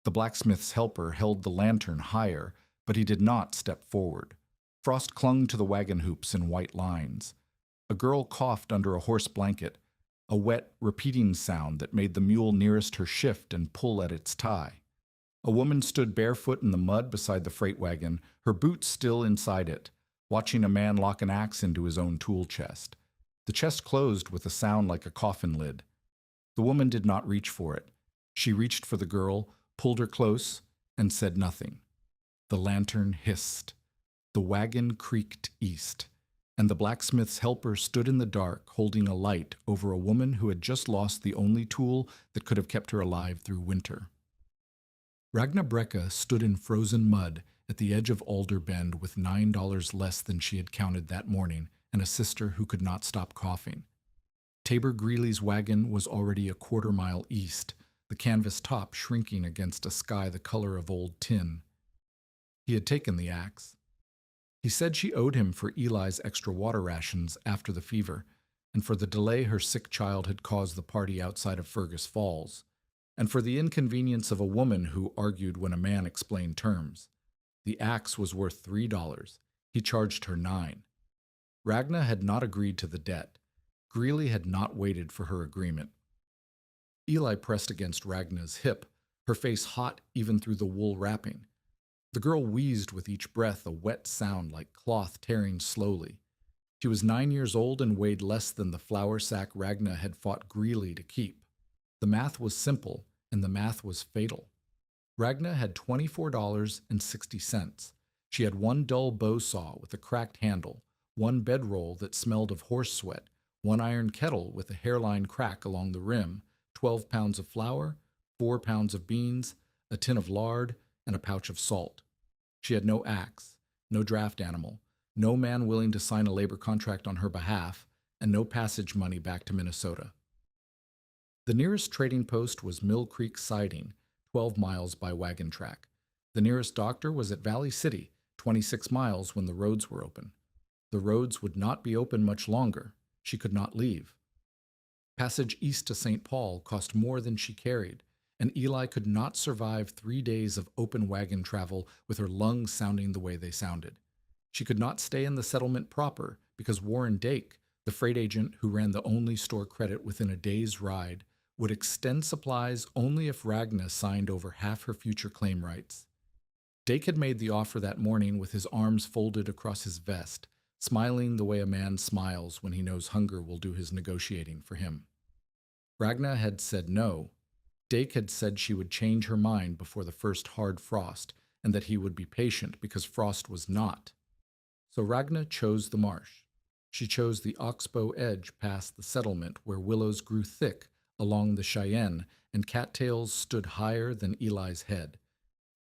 The blacksmith's helper held the lantern higher, but he did not step forward. Frost clung to the wagon hoops in white lines. A girl coughed under a horse blanket, a wet, repeating sound that made the mule nearest her shift and pull at its tie. A woman stood barefoot in the mud beside the freight wagon, her boots still inside it, watching a man lock an axe into his own tool chest. The chest closed with a sound like a coffin lid. The woman did not reach for it. She reached for the girl, pulled her close, and said nothing. The lantern hissed. The wagon creaked east, and the blacksmith's helper stood in the dark, holding a light over a woman who had just lost the only tool that could have kept her alive through winter. Ragna stood in frozen mud at the edge of Alder Bend with $9 less than she had counted that morning and a sister who could not stop coughing. Tabor Greeley's wagon was already a quarter-mile east, the canvas top shrinking against a sky the color of old tin. He had taken the axe. He said she owed him for Eli's extra water rations after the fever, and for the delay her sick child had caused the party outside of Fergus Falls, and for the inconvenience of a woman who argued when a man explained terms. The axe was worth $3. He charged her $9. Ragna had not agreed to the debt. Greeley had not waited for her agreement. Eli pressed against Ragna's hip, her face hot even through the wool wrapping. The girl wheezed with each breath, a wet sound like cloth tearing slowly. She was 9 years old and weighed less than the flour sack Ragna had fought Greeley to keep. The math was simple, and the math was fatal. Ragna had $24.60. She had one dull bow saw with a cracked handle, one bedroll that smelled of horse sweat, one iron kettle with a hairline crack along the rim, 12 pounds of flour, 4 pounds of beans, a tin of lard, and a pouch of salt. She had no axe, no draft animal, no man willing to sign a labor contract on her behalf, and no passage money back to Minnesota. The nearest trading post was Mill Creek Siding, 12 miles by wagon track. The nearest doctor was at Valley City, 26 miles when the roads were open. The roads would not be open much longer. She could not leave. Passage east to St. Paul cost more than she carried, and Eli could not survive 3 days of open wagon travel with her lungs sounding the way they sounded. She could not stay in the settlement proper because Warren Dake, the freight agent who ran the only store credit within a day's ride, would extend supplies only if Ragna signed over half her future claim rights. Dake had made the offer that morning with his arms folded across his vest, smiling the way a man smiles when he knows hunger will do his negotiating for him. Ragna had said no. Dake had said she would change her mind before the first hard frost, and that he would be patient because frost was not. So Ragna chose the marsh. She chose the oxbow edge past the settlement where willows grew thick along the Cheyenne and cattails stood higher than Eli's head.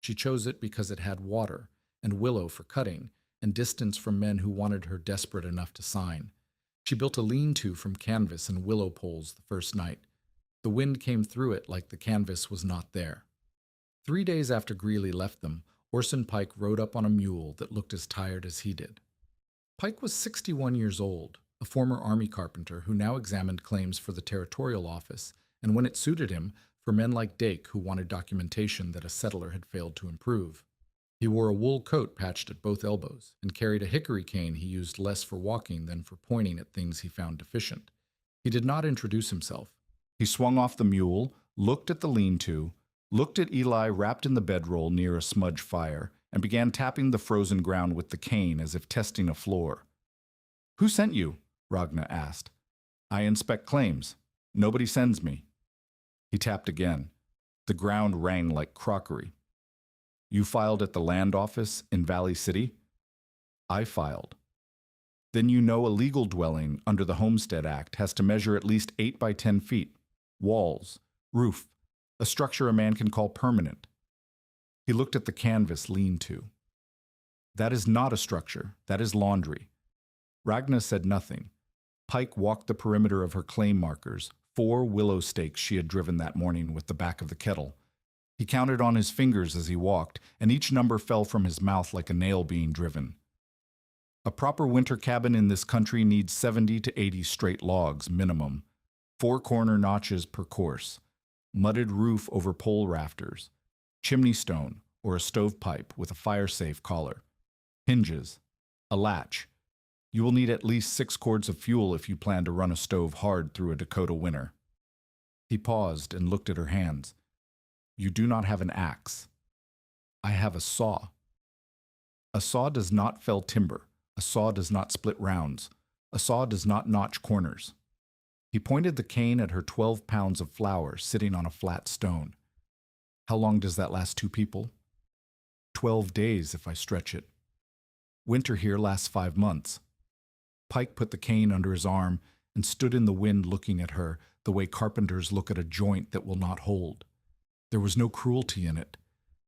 She chose it because it had water and willow for cutting and distance from men who wanted her desperate enough to sign. She built a lean-to from canvas and willow poles the first night. The wind came through it like the canvas was not there. 3 days after Greeley left them, Orson Pike rode up on a mule that looked as tired as he did. Pike was 61 years old, a former Army carpenter who now examined claims for the Territorial Office, and when it suited him, for men like Dake who wanted documentation that a settler had failed to improve. He wore a wool coat patched at both elbows, and carried a hickory cane he used less for walking than for pointing at things he found deficient. He did not introduce himself. He swung off the mule, looked at the lean-to, looked at Eli wrapped in the bedroll near a smudge fire, and began tapping the frozen ground with the cane as if testing a floor. "Who sent you?" Ragna asked. "I inspect claims. Nobody sends me." He tapped again. The ground rang like crockery. "You filed at the land office in Valley City?" "I filed." "Then you know a legal dwelling under the Homestead Act has to measure at least 8 by 10 feet. Walls, roof, a structure a man can call permanent." He looked at the canvas lean-to. "That is not a structure. That is laundry." Ragna said nothing. Pike walked the perimeter of her claim markers, 4 willow stakes she had driven that morning with the back of the kettle. He counted on his fingers as he walked, and each number fell from his mouth like a nail being driven. A proper winter cabin in this country needs 70 to 80 straight logs, minimum. 4 corner notches per course. Mudded roof over pole rafters. chimney stone, or a stovepipe with a fire-safe collar, hinges, a latch. You will need at least 6 cords of fuel if you plan to run a stove hard through a Dakota winter. He paused and looked at her hands. You do not have an axe. I have a saw. A saw does not fell timber. A saw does not split rounds. A saw does not notch corners. He pointed the cane at her 12 pounds of flour sitting on a flat stone. How long does that last 2 people? 12 days if I stretch it. Winter here lasts 5 months. Pike put the cane under his arm and stood in the wind looking at her the way carpenters look at a joint that will not hold. There was no cruelty in it.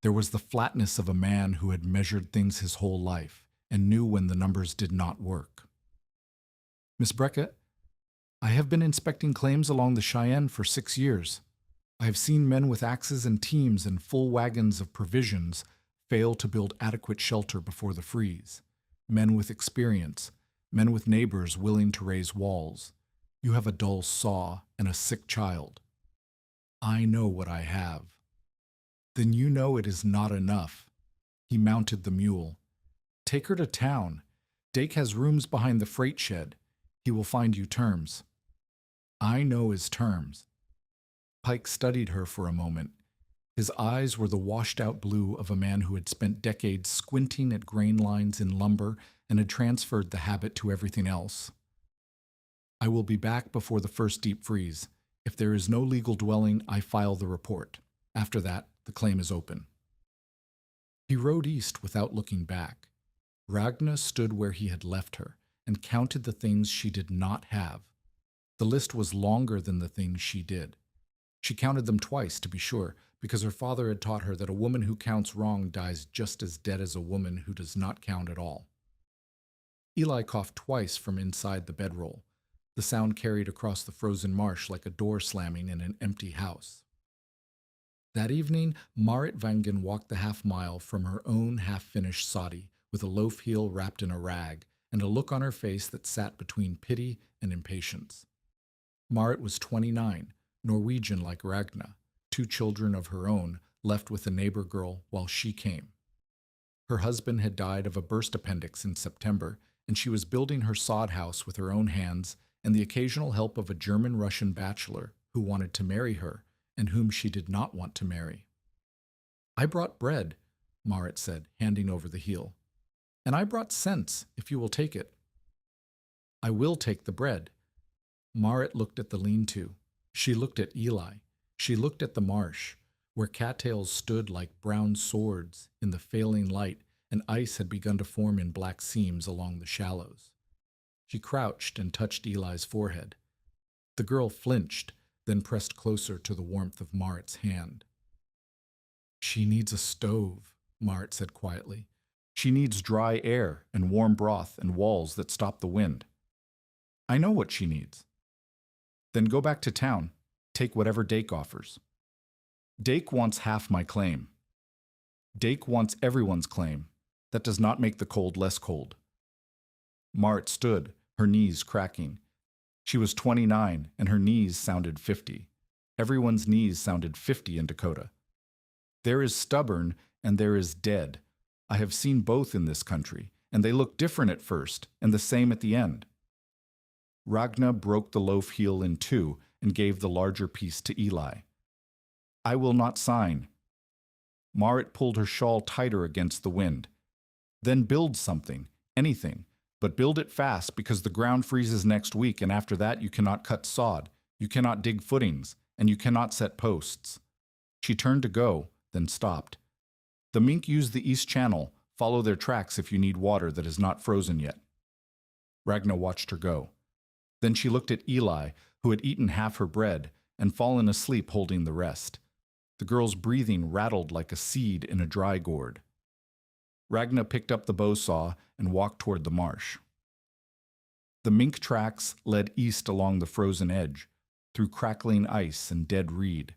There was the flatness of a man who had measured things his whole life and knew when the numbers did not work. Miss Breckett, I have been inspecting claims along the Cheyenne for 6 years. I have seen men with axes and teams and full wagons of provisions fail to build adequate shelter before the freeze. Men with experience, men with neighbors willing to raise walls. You have a dull saw and a sick child. I know what I have. Then you know it is not enough. He mounted the mule. Take her to town. Dake has rooms behind the freight shed. He will find you terms. I know his terms. Pike studied her for a moment. His eyes were the washed-out blue of a man who had spent decades squinting at grain lines in lumber and had transferred the habit to everything else. I will be back before the first deep freeze. If there is no legal dwelling, I file the report. After that, the claim is open. He rode east without looking back. Ragna stood where he had left her and counted the things she did not have. The list was longer than the things she did. She counted them twice, to be sure, because her father had taught her that a woman who counts wrong dies just as dead as a woman who does not count at all. Eli coughed twice from inside the bedroll. The sound carried across the frozen marsh like a door slamming in an empty house. That evening, Marit Vangen walked the half-mile from her own half-finished soddy with a loaf heel wrapped in a rag and a look on her face that sat between pity and impatience. Marit was 29, Norwegian like Ragna, 2 children of her own, left with a neighbor girl while she came. Her husband had died of a burst appendix in September, and she was building her sod house with her own hands and the occasional help of a German-Russian bachelor who wanted to marry her and whom she did not want to marry. I brought bread, Marit said, handing over the heel. And I brought sense, if you will take it. I will take the bread. Marit looked at the lean-to. She looked at Eli. She looked at the marsh, where cattails stood like brown swords in the failing light, and ice had begun to form in black seams along the shallows. She crouched and touched Eli's forehead. The girl flinched, then pressed closer to the warmth of Marit's hand. She needs a stove, Marit said quietly. She needs dry air and warm broth and walls that stop the wind. I know what she needs. Then go back to town. Take whatever Dake offers. Dake wants half my claim. Dake wants everyone's claim. That does not make the cold less cold. Marit stood, her knees cracking. She was 29, and her knees sounded 50. Everyone's knees sounded 50 in Dakota. There is stubborn, and there is dead. I have seen both in this country, and they look different at first, and the same at the end. Ragna broke the loaf heel in 2 and gave the larger piece to Eli. I will not sign. Marit pulled her shawl tighter against the wind. Then build something, anything, but build it fast because the ground freezes next week, and after that you cannot cut sod, you cannot dig footings, and you cannot set posts. She turned to go, then stopped. The mink use the East Channel. Follow their tracks if you need water that is not frozen yet. Ragna watched her go. Then she looked at Eli, who had eaten half her bread and fallen asleep holding the rest. The girl's breathing rattled like a seed in a dry gourd. Ragna picked up the bow saw and walked toward the marsh. The mink tracks led east along the frozen edge, through crackling ice and dead reed.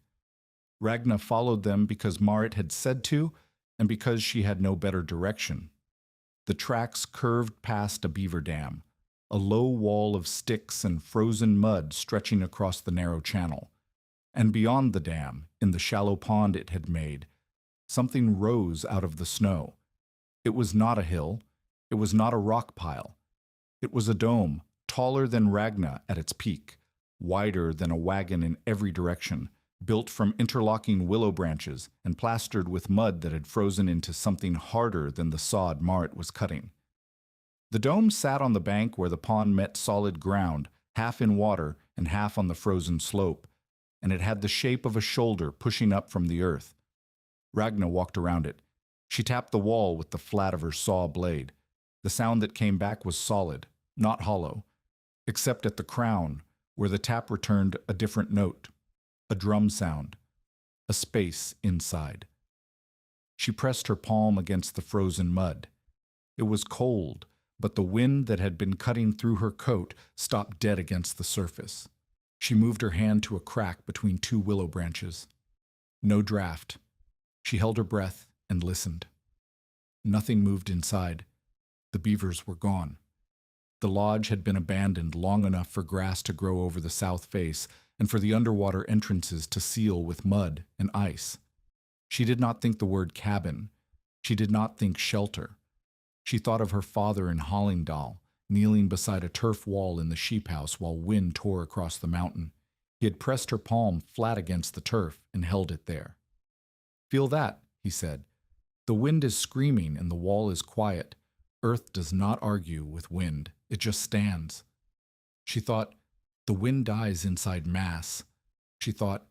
Ragna followed them because Marit had said to, and because she had no better direction. The tracks curved past a beaver dam, a low wall of sticks and frozen mud stretching across the narrow channel. And beyond the dam, in the shallow pond it had made, Something rose out of the snow. It was not a hill. It was not a rock pile. It was a dome, taller than Ragna at its peak, wider than a wagon in every direction, built from interlocking willow branches and plastered with mud that had frozen into something harder than the sod Marit was cutting. The dome sat on the bank where the pond met solid ground, half in water and half on the frozen slope, and it had the shape of a shoulder pushing up from the earth. Ragna walked around it. She tapped the wall with the flat of her saw blade. The sound that came back was solid, not hollow, except at the crown, where the tap returned a different note, a drum sound, a space inside. She pressed her palm against the frozen mud. It was cold, but the wind that had been cutting through her coat stopped dead against the surface. She moved her hand to a crack between two willow branches. No draft. She held her breath and listened. Nothing moved inside. The beavers were gone. The lodge had been abandoned long enough for grass to grow over the south face and for the underwater entrances to seal with mud and ice. She did not think the word cabin. She did not think shelter. She thought of her father in Hallingdal, kneeling beside a turf wall in the sheep house while wind tore across the mountain. He had pressed her palm flat against the turf and held it there. "Feel that," he said. "The wind is screaming and the wall is quiet. Earth does not argue with wind. It just stands." She thought, the wind dies inside mass. She thought,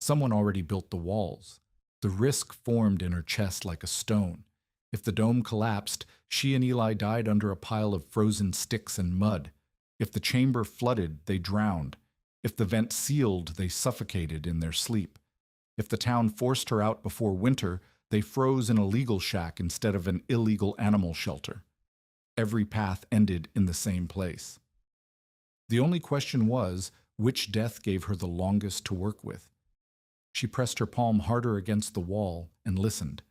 someone already built the walls. The risk formed in her chest like a stone. If the dome collapsed, she and Eli died under a pile of frozen sticks and mud. If the chamber flooded, they drowned. If the vent sealed, they suffocated in their sleep. If the town forced her out before winter, they froze in a legal shack instead of an illegal animal shelter. Every path ended in the same place. The only question was, which death gave her the longest to work with? She pressed her palm harder against the wall and listened.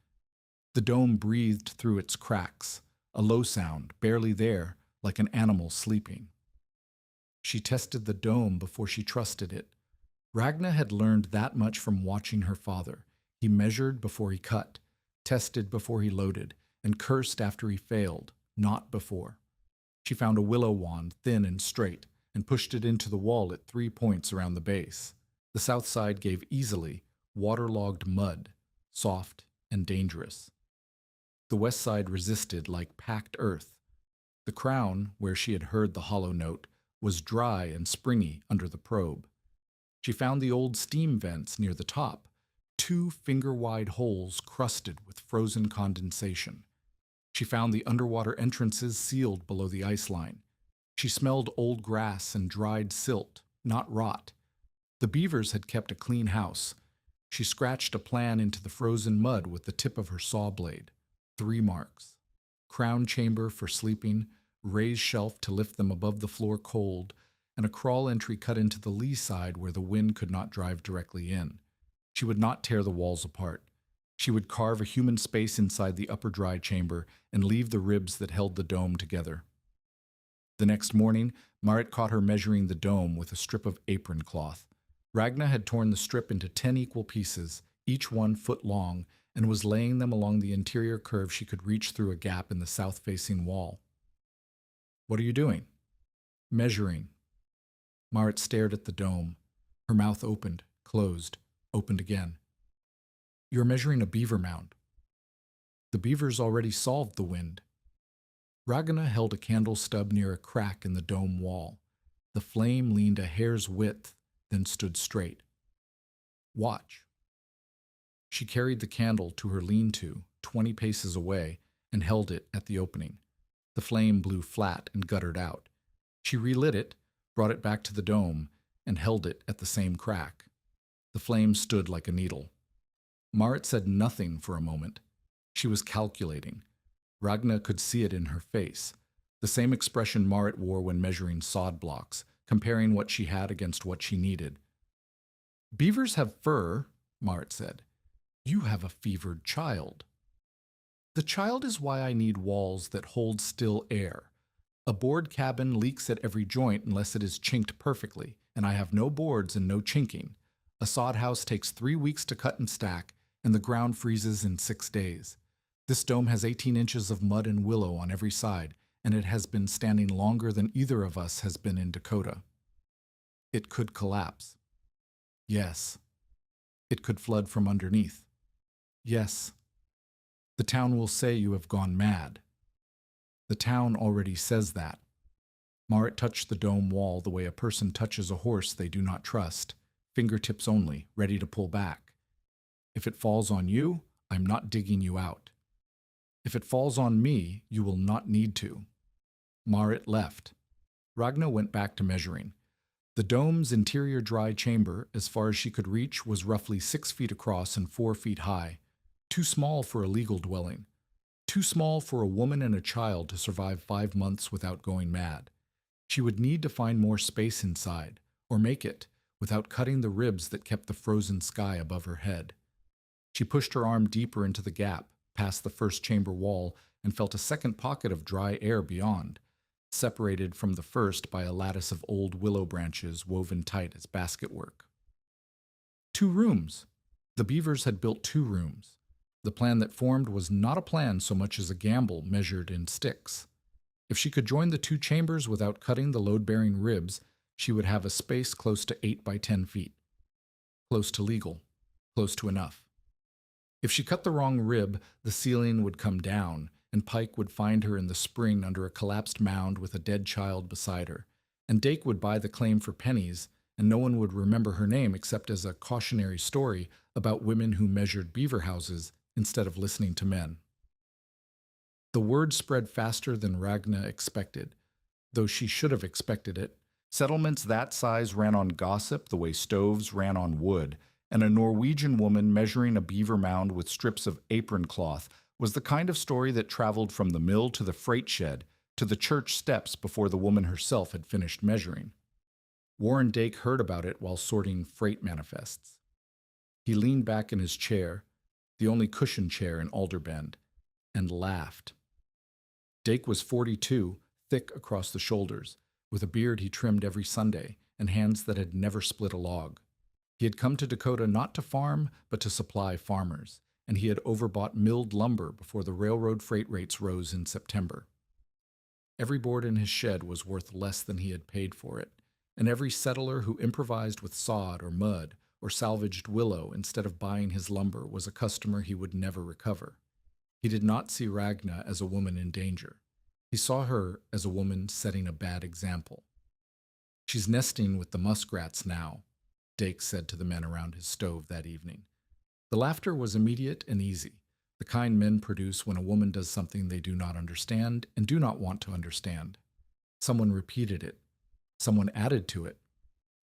The dome breathed through its cracks, a low sound, barely there, like an animal sleeping. She tested the dome before she trusted it. Ragna had learned that much from watching her father. He measured before he cut, tested before he loaded, and cursed after he failed, not before. She found a willow wand, thin and straight, and pushed it into the wall at 3 points around the base. The south side gave easily, waterlogged mud, soft and dangerous. The west side resisted like packed earth. The crown, where she had heard the hollow note, was dry and springy under the probe. She found the old steam vents near the top, 2 finger-wide holes crusted with frozen condensation. She found the underwater entrances sealed below the ice line. She smelled old grass and dried silt, not rot. The beavers had kept a clean house. She scratched a plan into the frozen mud with the tip of her saw blade. 3 marks. Crown chamber for sleeping, raised shelf to lift them above the floor cold, and a crawl entry cut into the lee side where the wind could not drive directly in. She would not tear the walls apart. She would carve a human space inside the upper dry chamber and leave the ribs that held the dome together. The next morning, Marit caught her measuring the dome with a strip of apron cloth. Ragna had torn the strip into 10 equal pieces, each 1 foot long, and was laying them along the interior curve she could reach through a gap in the south-facing wall. "What are you doing?" "Measuring." Marit stared at the dome. Her mouth opened, closed, opened again. "You're measuring a beaver mound." "The beavers already solved the wind." Ragna held a candle stub near a crack in the dome wall. The flame leaned a hair's width, then stood straight. "Watch." She carried the candle to her lean-to, 20 paces away, and held it at the opening. The flame blew flat and guttered out. She relit it, brought it back to the dome, and held it at the same crack. The flame stood like a needle. Marit said nothing for a moment. She was calculating. Ragna could see it in her face, the same expression Marit wore when measuring sod blocks, comparing what she had against what she needed. "Beavers have fur," Marit said. "You have a fevered child." "The child is why I need walls that hold still air. A board cabin leaks at every joint unless it is chinked perfectly, and I have no boards and no chinking. A sod house takes 3 weeks to cut and stack, and the ground freezes in 6 days. This dome has 18 inches of mud and willow on every side, and it has been standing longer than either of us has been in Dakota. It could collapse. Yes. It could flood from underneath. Yes. The town will say you have gone mad. The town already says that. Marit touched the dome wall the way a person touches a horse they do not trust, fingertips only, ready to pull back. If it falls on you, I'm not digging you out. If it falls on me, you will not need to. Marit left. Ragna went back to measuring. The dome's interior dry chamber, as far as she could reach, was roughly 6 feet across and 4 feet high. Too small for a legal dwelling. Too small for a woman and a child to survive 5 months without going mad. She would need to find more space inside, or make it, without cutting the ribs that kept the frozen sky above her head. She pushed her arm deeper into the gap, past the first chamber wall, and felt a second pocket of dry air beyond, separated from the first by a lattice of old willow branches woven tight as basketwork. 2 rooms. The Beavers had built 2 rooms. The plan that formed was not a plan so much as a gamble measured in sticks. If she could join the 2 chambers without cutting the load-bearing ribs, she would have a space close to 8 by 10 feet. Close to legal. Close to enough. If she cut the wrong rib, the ceiling would come down, and Pike would find her in the spring under a collapsed mound with a dead child beside her, and Dake would buy the claim for pennies, and no one would remember her name except as a cautionary story about women who measured beaver houses instead of listening to men. The word spread faster than Ragna expected, though she should have expected it. Settlements that size ran on gossip the way stoves ran on wood, and a Norwegian woman measuring a beaver mound with strips of apron cloth was the kind of story that traveled from the mill to the freight shed to the church steps before the woman herself had finished measuring. Warren Dake heard about it while sorting freight manifests. He leaned back in his chair, the only cushioned chair in Alderbend, and laughed. Dake was 42, thick across the shoulders, with a beard he trimmed every Sunday and hands that had never split a log. He had come to Dakota not to farm, but to supply farmers, and he had overbought milled lumber before the railroad freight rates rose in September. Every board in his shed was worth less than he had paid for it, and every settler who improvised with sod or mud or salvaged willow instead of buying his lumber was a customer he would never recover. He did not see Ragna as a woman in danger. He saw her as a woman setting a bad example. "She's nesting with the muskrats now," Dake said to the men around his stove that evening. The laughter was immediate and easy, the kind men produce when a woman does something they do not understand and do not want to understand. Someone repeated it. Someone added to it.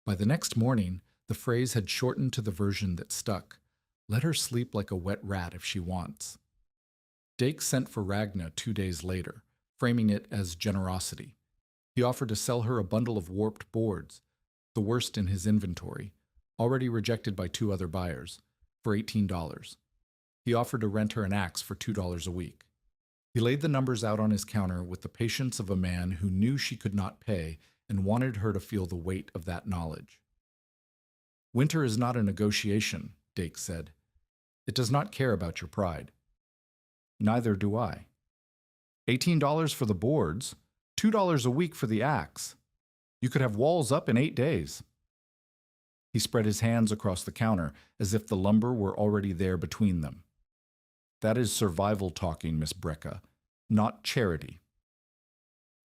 By the next morning, the phrase had shortened to the version that stuck. Let her sleep like a wet rat if she wants. Dake sent for Ragna 2 days later, framing it as generosity. He offered to sell her a bundle of warped boards, the worst in his inventory, already rejected by 2 other buyers, for $18. He offered to rent her an axe for $2 a week. He laid the numbers out on his counter with the patience of a man who knew she could not pay and wanted her to feel the weight of that knowledge. "Winter is not a negotiation," Dake said. "It does not care about your pride." "Neither do I." $18 for the boards, $2 a week for the axe. You could have walls up in 8 days. He spread his hands across the counter as if the lumber were already there between them. "That is survival talking, Miss Brecka, not charity."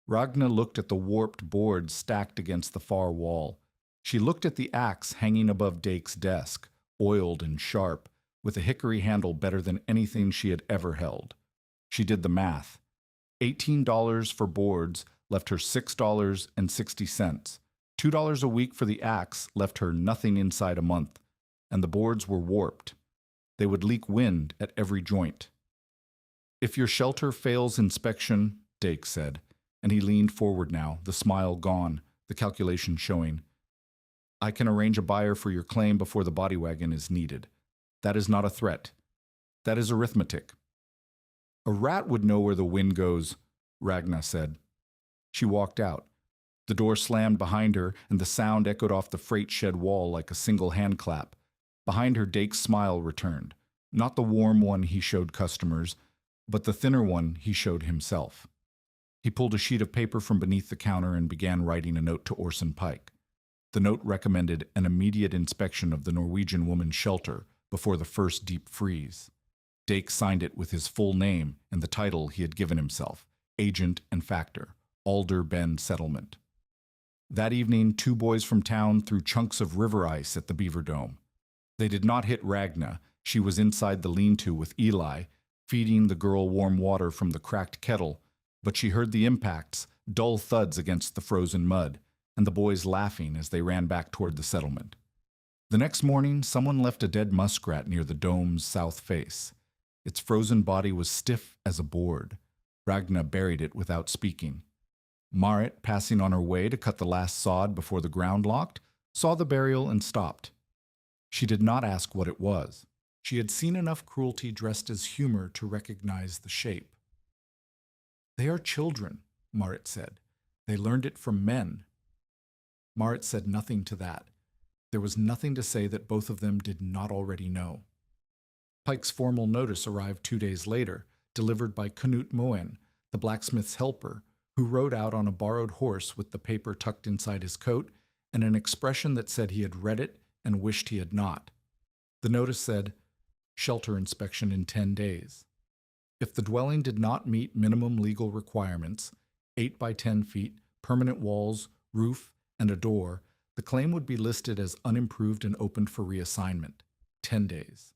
Ragna looked at the warped boards stacked against the far wall. She looked at the axe hanging above Dake's desk, oiled and sharp, with a hickory handle better than anything she had ever held. She did the math. $18 for boards left her $6.60. $2 a week for the axe left her nothing inside a month, and the boards were warped. They would leak wind at every joint. "If your shelter fails inspection," Dake said, and he leaned forward now, the smile gone, the calculation showing, "I can arrange a buyer for your claim before the body wagon is needed. That is not a threat. That is arithmetic." "A rat would know where the wind goes," Ragna said. She walked out. The door slammed behind her, and the sound echoed off the freight shed wall like a single hand clap. Behind her, Dake's smile returned. Not the warm one he showed customers, but the thinner one he showed himself. He pulled a sheet of paper from beneath the counter and began writing a note to Orson Pike. The note recommended an immediate inspection of the Norwegian woman's shelter before the first deep freeze. Dake signed it with his full name and the title he had given himself, Agent and Factor, Alder Bend Settlement. That evening, two boys from town threw chunks of river ice at the Beaver Dome. They did not hit Ragna. She was inside the lean-to with Eli, feeding the girl warm water from the cracked kettle, but she heard the impacts, dull thuds against the frozen mud, and the boys laughing as they ran back toward the settlement. The next morning, someone left a dead muskrat near the dome's south face. Its frozen body was stiff as a board. Ragna buried it without speaking. Marit, passing on her way to cut the last sod before the ground locked, saw the burial and stopped. She did not ask what it was. She had seen enough cruelty dressed as humor to recognize the shape. "They are children," Marit said. "They learned it from men." Marit said nothing to that. There was nothing to say that both of them did not already know. Pike's formal notice arrived 2 days later, delivered by Knut Moen, the blacksmith's helper, who rode out on a borrowed horse with the paper tucked inside his coat and an expression that said he had read it and wished he had not. The notice said, "Shelter inspection in 10 days. If the dwelling did not meet minimum legal requirements, 8 by 10 feet, permanent walls, roof, and a door, the claim would be listed as unimproved and opened for reassignment. 10 days.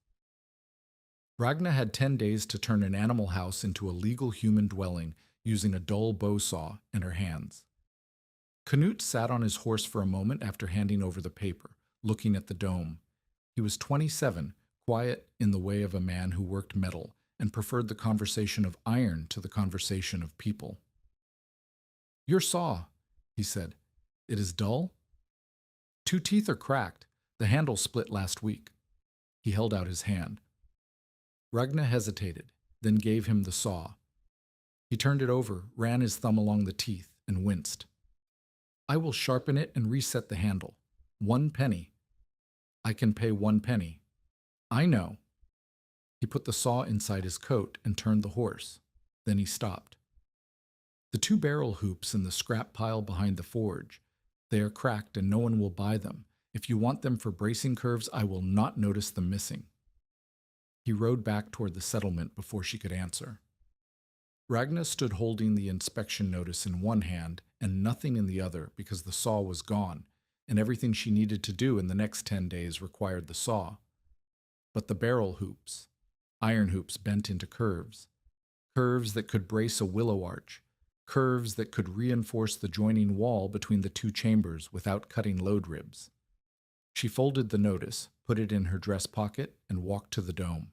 Ragna had 10 days to turn an animal house into a legal human dwelling using a dull bow saw and her hands. Knut sat on his horse for a moment after handing over the paper, looking at the dome. He was 27, quiet in the way of a man who worked metal and preferred the conversation of iron to the conversation of people. "Your saw," he said. "It is dull?" "2 teeth are cracked. The handle split last week." He held out his hand. Ragna hesitated, then gave him the saw. He turned it over, ran his thumb along the teeth, and winced. "I will sharpen it and reset the handle. 1 penny. "I can pay 1 penny. "I know." He put the saw inside his coat and turned the horse. Then he stopped. "The 2 barrel hoops in the scrap pile behind the forge. They are cracked and no one will buy them. If you want them for bracing curves, I will not notice them missing." He rode back toward the settlement before she could answer. Ragna stood holding the inspection notice in one hand and nothing in the other because the saw was gone, and everything she needed to do in the next 10 days required the saw. But the barrel hoops, iron hoops bent into curves, curves that could brace a willow arch, curves that could reinforce the joining wall between the 2 chambers without cutting load ribs. She folded the notice, put it in her dress pocket, and walked to the dome.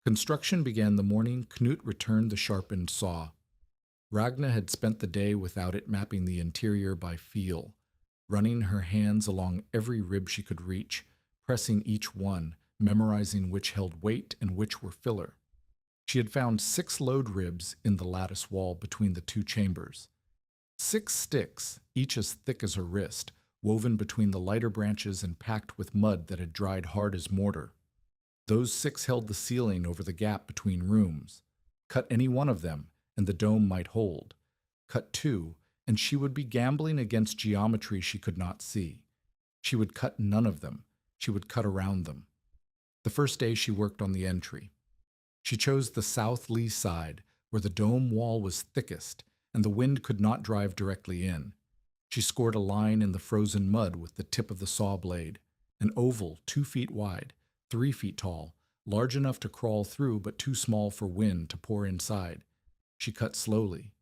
Construction began the morning Knut returned the sharpened saw. Ragna had spent the day without it, mapping the interior by feel, running her hands along every rib she could reach, pressing each one, memorizing which held weight and which were filler. She had found 6 load ribs in the lattice wall between the 2 chambers. 6 sticks, each as thick as her wrist, woven between the lighter branches and packed with mud that had dried hard as mortar. Those 6 held the ceiling over the gap between rooms. Cut any one of them, and the dome might hold. Cut 2, and she would be gambling against geometry she could not see. She would cut none of them. She would cut around them. The first day she worked on the entry. She chose the south lee side, where the dome wall was thickest, and the wind could not drive directly in. She scored a line in the frozen mud with the tip of the saw blade, an oval 2 feet wide, 3 feet tall, large enough to crawl through but too small for wind to pour inside. She cut slowly.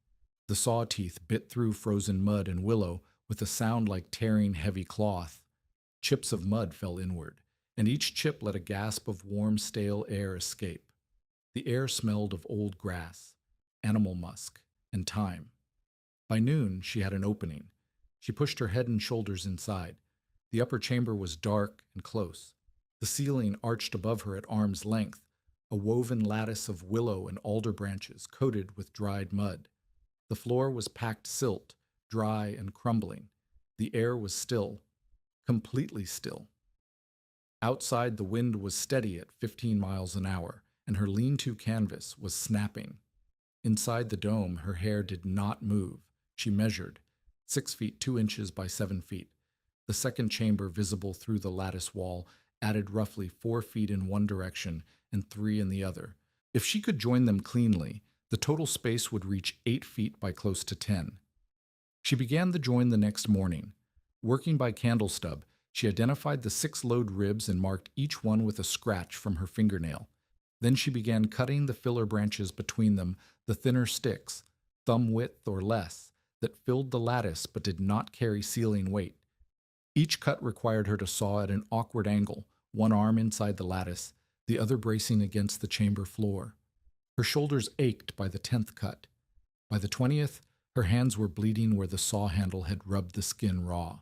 The saw teeth bit through frozen mud and willow with a sound like tearing heavy cloth. Chips of mud fell inward, and each chip let a gasp of warm, stale air escape. The air smelled of old grass, animal musk, and thyme. By noon, she had an opening. She pushed her head and shoulders inside. The upper chamber was dark and close. The ceiling arched above her at arm's length, a woven lattice of willow and alder branches coated with dried mud. The floor was packed silt, dry and crumbling. The air was still, completely still. Outside, the wind was steady at 15 miles an hour, and her lean-to canvas was snapping. Inside the dome, her hair did not move. She measured 6 feet 2 inches by 7 feet. The second chamber, visible through the lattice wall, added roughly 4 feet in one direction and 3 in the other. If she could join them cleanly, the total space would reach 8 feet by close to 10. She began the join the next morning. Working by candle stub, she identified the 6 load ribs and marked each one with a scratch from her fingernail. Then she began cutting the filler branches between them, the thinner sticks, thumb width or less, that filled the lattice but did not carry ceiling weight. Each cut required her to saw at an awkward angle, one arm inside the lattice, the other bracing against the chamber floor. Her shoulders ached by the 10th cut. By the 20th, her hands were bleeding where the saw handle had rubbed the skin raw.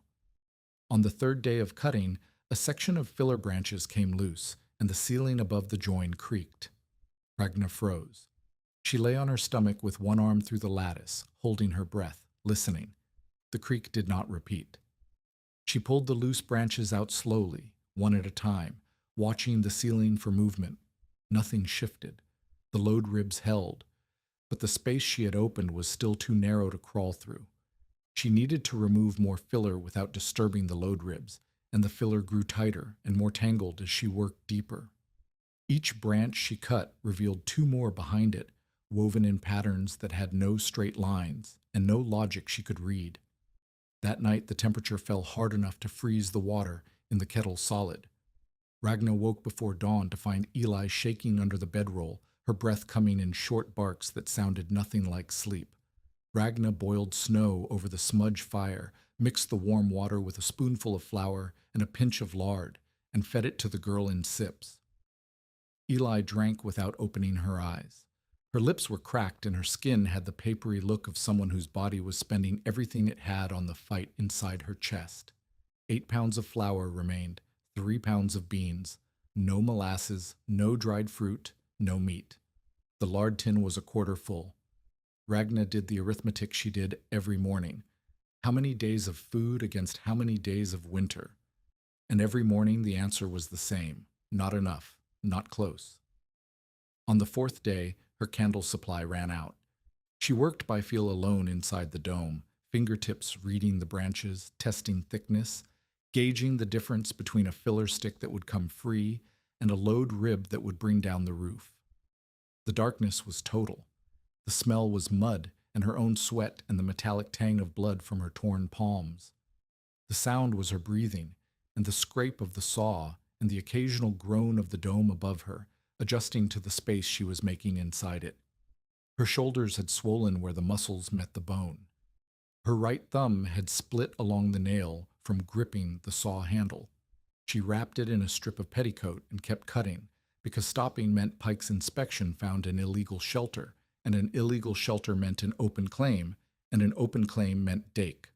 On the 3rd day of cutting, a section of filler branches came loose, and the ceiling above the join creaked. Ragna froze. She lay on her stomach with one arm through the lattice, holding her breath, listening. The creak did not repeat. She pulled the loose branches out slowly, one at a time, watching the ceiling for movement. Nothing shifted. The load ribs held, but the space she had opened was still too narrow to crawl through. She needed to remove more filler without disturbing the load ribs, and the filler grew tighter and more tangled as she worked deeper. Each branch she cut revealed 2 more behind it, woven in patterns that had no straight lines and no logic she could read. That night the temperature fell hard enough to freeze the water in the kettle solid. Ragna woke before dawn to find Eli shaking under the bedroll, her breath coming in short barks that sounded nothing like sleep. Ragna boiled snow over the smudge fire, mixed the warm water with a spoonful of flour and a pinch of lard, and fed it to the girl in sips. Eli drank without opening her eyes. Her lips were cracked and her skin had the papery look of someone whose body was spending everything it had on the fight inside her chest. 8 pounds of flour remained, 3 pounds of beans, no molasses, no dried fruit, no meat. The lard tin was a quarter full. Ragna did the arithmetic she did every morning. How many days of food against how many days of winter? And every morning the answer was the same. Not enough. Not close. On the 4th day, her candle supply ran out. She worked by feel alone inside the dome, fingertips reading the branches, testing thickness, gauging the difference between a filler stick that would come free and a load rib that would bring down the roof. The darkness was total. The smell was mud and her own sweat and the metallic tang of blood from her torn palms. The sound was her breathing and the scrape of the saw and the occasional groan of the dome above her, adjusting to the space she was making inside it. Her shoulders had swollen where the muscles met the bone. Her right thumb had split along the nail from gripping the saw handle. She wrapped it in a strip of petticoat and kept cutting, because stopping meant Pike's inspection found an illegal shelter, and an illegal shelter meant an open claim, and an open claim meant dake.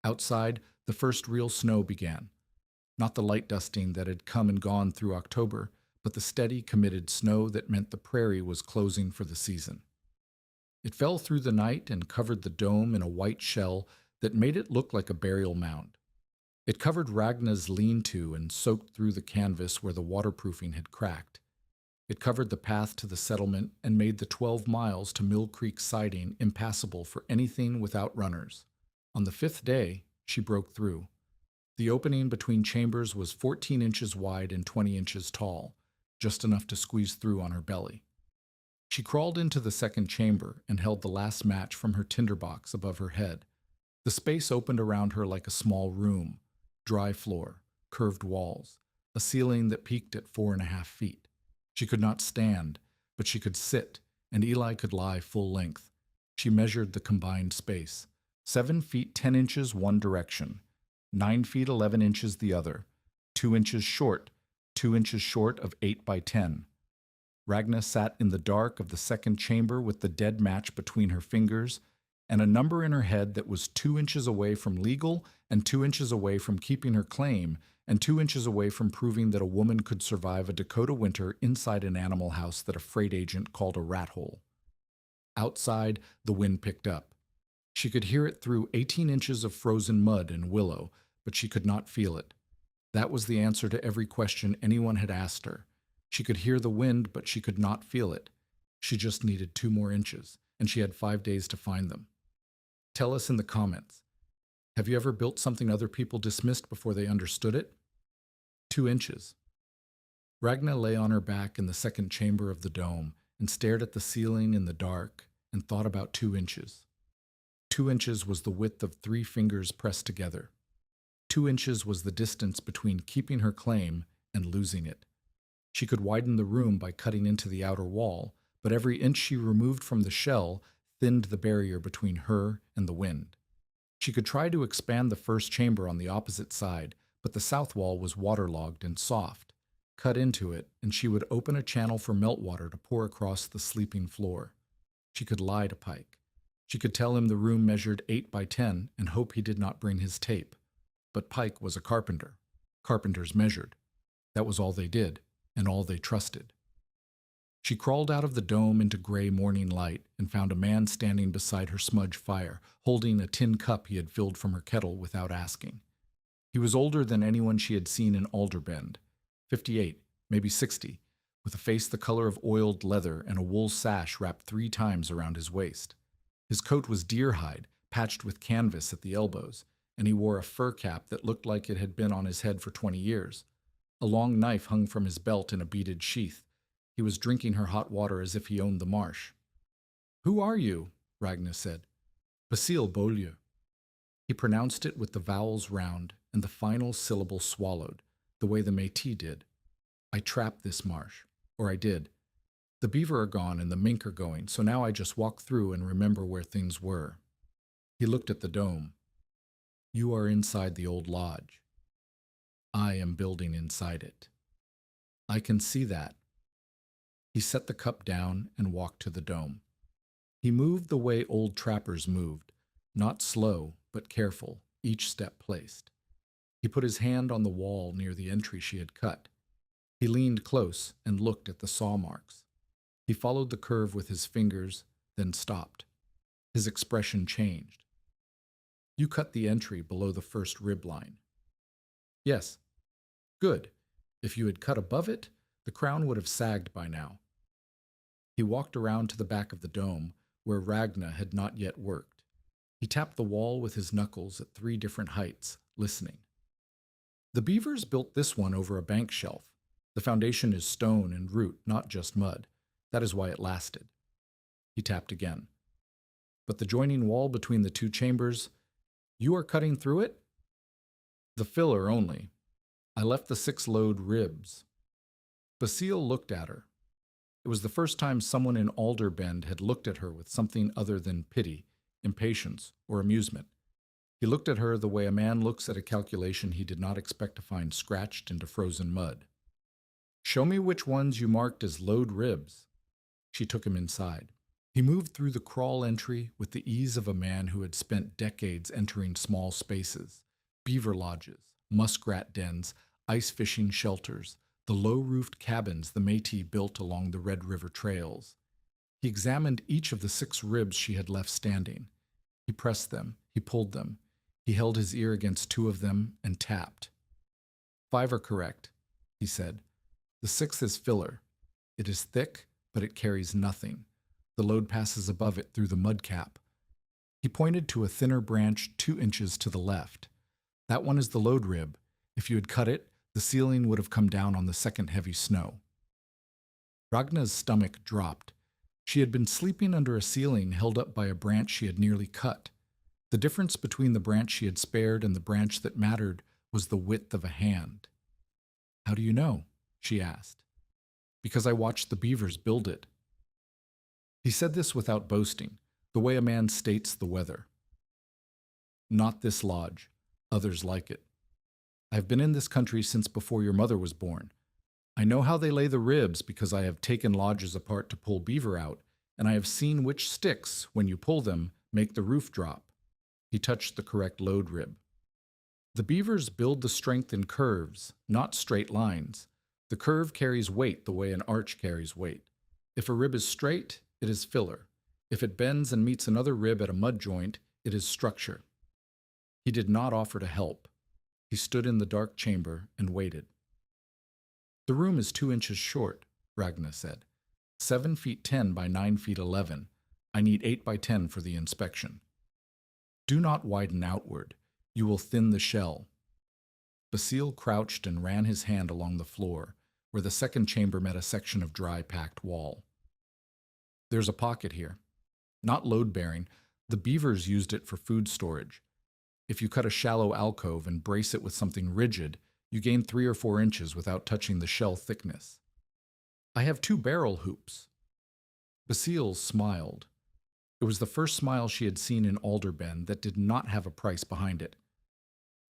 Outside, the first real snow began. Not the light dusting that had come and gone through October, but the steady, committed snow that meant the prairie was closing for the season. It fell through the night and covered the dome in a white shell that made it look like a burial mound. It covered Ragna's lean-to and soaked through the canvas where the waterproofing had cracked. It covered the path to the settlement and made the 12 miles to Mill Creek siding impassable for anything without runners. On the 5th day, she broke through. The opening between chambers was 14 inches wide and 20 inches tall, just enough to squeeze through on her belly. She crawled into the second chamber and held the last match from her tinderbox above her head. The space opened around her like a small room, dry floor, curved walls, a ceiling that peaked at 4.5 feet. She could not stand, but she could sit, and Eli could lie full length. She measured the combined space. 7 feet 10 inches one direction, 9 feet 11 inches the other, 2 inches short, 2 inches short of 8 by 10. Ragna sat in the dark of the second chamber with the dead match between her fingers and a number in her head that was 2 inches away from legal and 2 inches away from keeping her claim and 2 inches away from proving that a woman could survive a Dakota winter inside an animal house that a freight agent called a rat hole. Outside, the wind picked up. She could hear it through 18 inches of frozen mud and willow, but she could not feel it. That was the answer to every question anyone had asked her. She could hear the wind, but she could not feel it. She just needed 2 more inches, and she had 5 days to find them. Tell us in the comments. Have you ever built something other people dismissed before they understood it? 2 inches. Ragna lay on her back in the second chamber of the dome and stared at the ceiling in the dark and thought about 2 inches. 2 inches was the width of 3 fingers pressed together. 2 inches was the distance between keeping her claim and losing it. She could widen the room by cutting into the outer wall, but every inch she removed from the shell thinned the barrier between her and the wind. She could try to expand the first chamber on the opposite side, but the south wall was waterlogged and soft. Cut into it, and she would open a channel for meltwater to pour across the sleeping floor. She could lie to Pike. She could tell him the room measured 8 by 10 and hope he did not bring his tape. But Pike was a carpenter. Carpenters measured. That was all they did, and all they trusted. She crawled out of the dome into gray morning light and found a man standing beside her smudge fire, holding a tin cup he had filled from her kettle without asking. He was older than anyone she had seen in Alderbend, 58, maybe 60, with a face the color of oiled leather and a wool sash wrapped 3 times around his waist. His coat was deer hide, patched with canvas at the elbows, and he wore a fur cap that looked like it had been on his head for 20 years. A long knife hung from his belt in a beaded sheath. He was drinking her hot water as if he owned the marsh. "Who are you?" Ragna said. "Basile Beaulieu." He pronounced it with the vowels round and the final syllable swallowed, the way the Métis did. "I trapped this marsh, or I did. The beaver are gone and the mink are going, so now I just walk through and remember where things were." He looked at the dome. "You are inside the old lodge. I am building inside it. I can see that." He set the cup down and walked to the dome. He moved the way old trappers moved, not slow, but careful, each step placed. He put his hand on the wall near the entry she had cut. He leaned close and looked at the saw marks. He followed the curve with his fingers, then stopped. His expression changed. "You cut the entry below the first rib line." "Yes." "Good. If you had cut above it, the crown would have sagged by now." He walked around to the back of the dome, where Ragna had not yet worked. He tapped the wall with his knuckles at 3 different heights, listening. "The beavers built this one over a bank shelf. The foundation is stone and root, not just mud. That is why it lasted." He tapped again. "But the joining wall between the 2 chambers, you are cutting through it?" "The filler only. I left the 6 load ribs." Basile looked at her. It was the first time someone in Alderbend had looked at her with something other than pity, impatience, or amusement. He looked at her the way a man looks at a calculation he did not expect to find scratched into frozen mud. "Show me which ones you marked as load ribs." She took him inside. He moved through the crawl entry with the ease of a man who had spent decades entering small spaces, beaver lodges, muskrat dens, ice fishing shelters, the low-roofed cabins the Métis built along the Red River trails. He examined each of the 6 ribs she had left standing. He pressed them, he pulled them. He held his ear against 2 of them and tapped. "5 are correct," he said. "The 6th is filler. It is thick, but it carries nothing. The load passes above it through the mud cap." He pointed to a thinner branch 2 inches to the left. "That one is the load rib. If you had cut it, the ceiling would have come down on the second heavy snow." Ragna's stomach dropped. She had been sleeping under a ceiling held up by a branch she had nearly cut. The difference between the branch she had spared and the branch that mattered was the width of a hand. "How do you know?" she asked. "Because I watched the beavers build it." He said this without boasting, the way a man states the weather. "Not this lodge. Others like it. I have been in this country since before your mother was born. I know how they lay the ribs because I have taken lodges apart to pull beaver out, and I have seen which sticks, when you pull them, make the roof drop." He touched the correct load rib. "The beavers build the strength in curves, not straight lines. The curve carries weight the way an arch carries weight. If a rib is straight, it is filler. If it bends and meets another rib at a mud joint, it is structure." He did not offer to help. He stood in the dark chamber and waited. The room is 2 inches short, Ragna said. 7 feet 10 by 9 feet 11. I need 8 by 10 for the inspection. Do not widen outward. You will thin the shell. Basile crouched and ran his hand along the floor, where the second chamber met a section of dry, packed wall. There's a pocket here. Not load-bearing. The beavers used it for food storage. If you cut a shallow alcove and brace it with something rigid, you gain 3 or 4 inches without touching the shell thickness. I have 2 barrel hoops. Basile smiled. It was the first smile she had seen in Alderben that did not have a price behind it.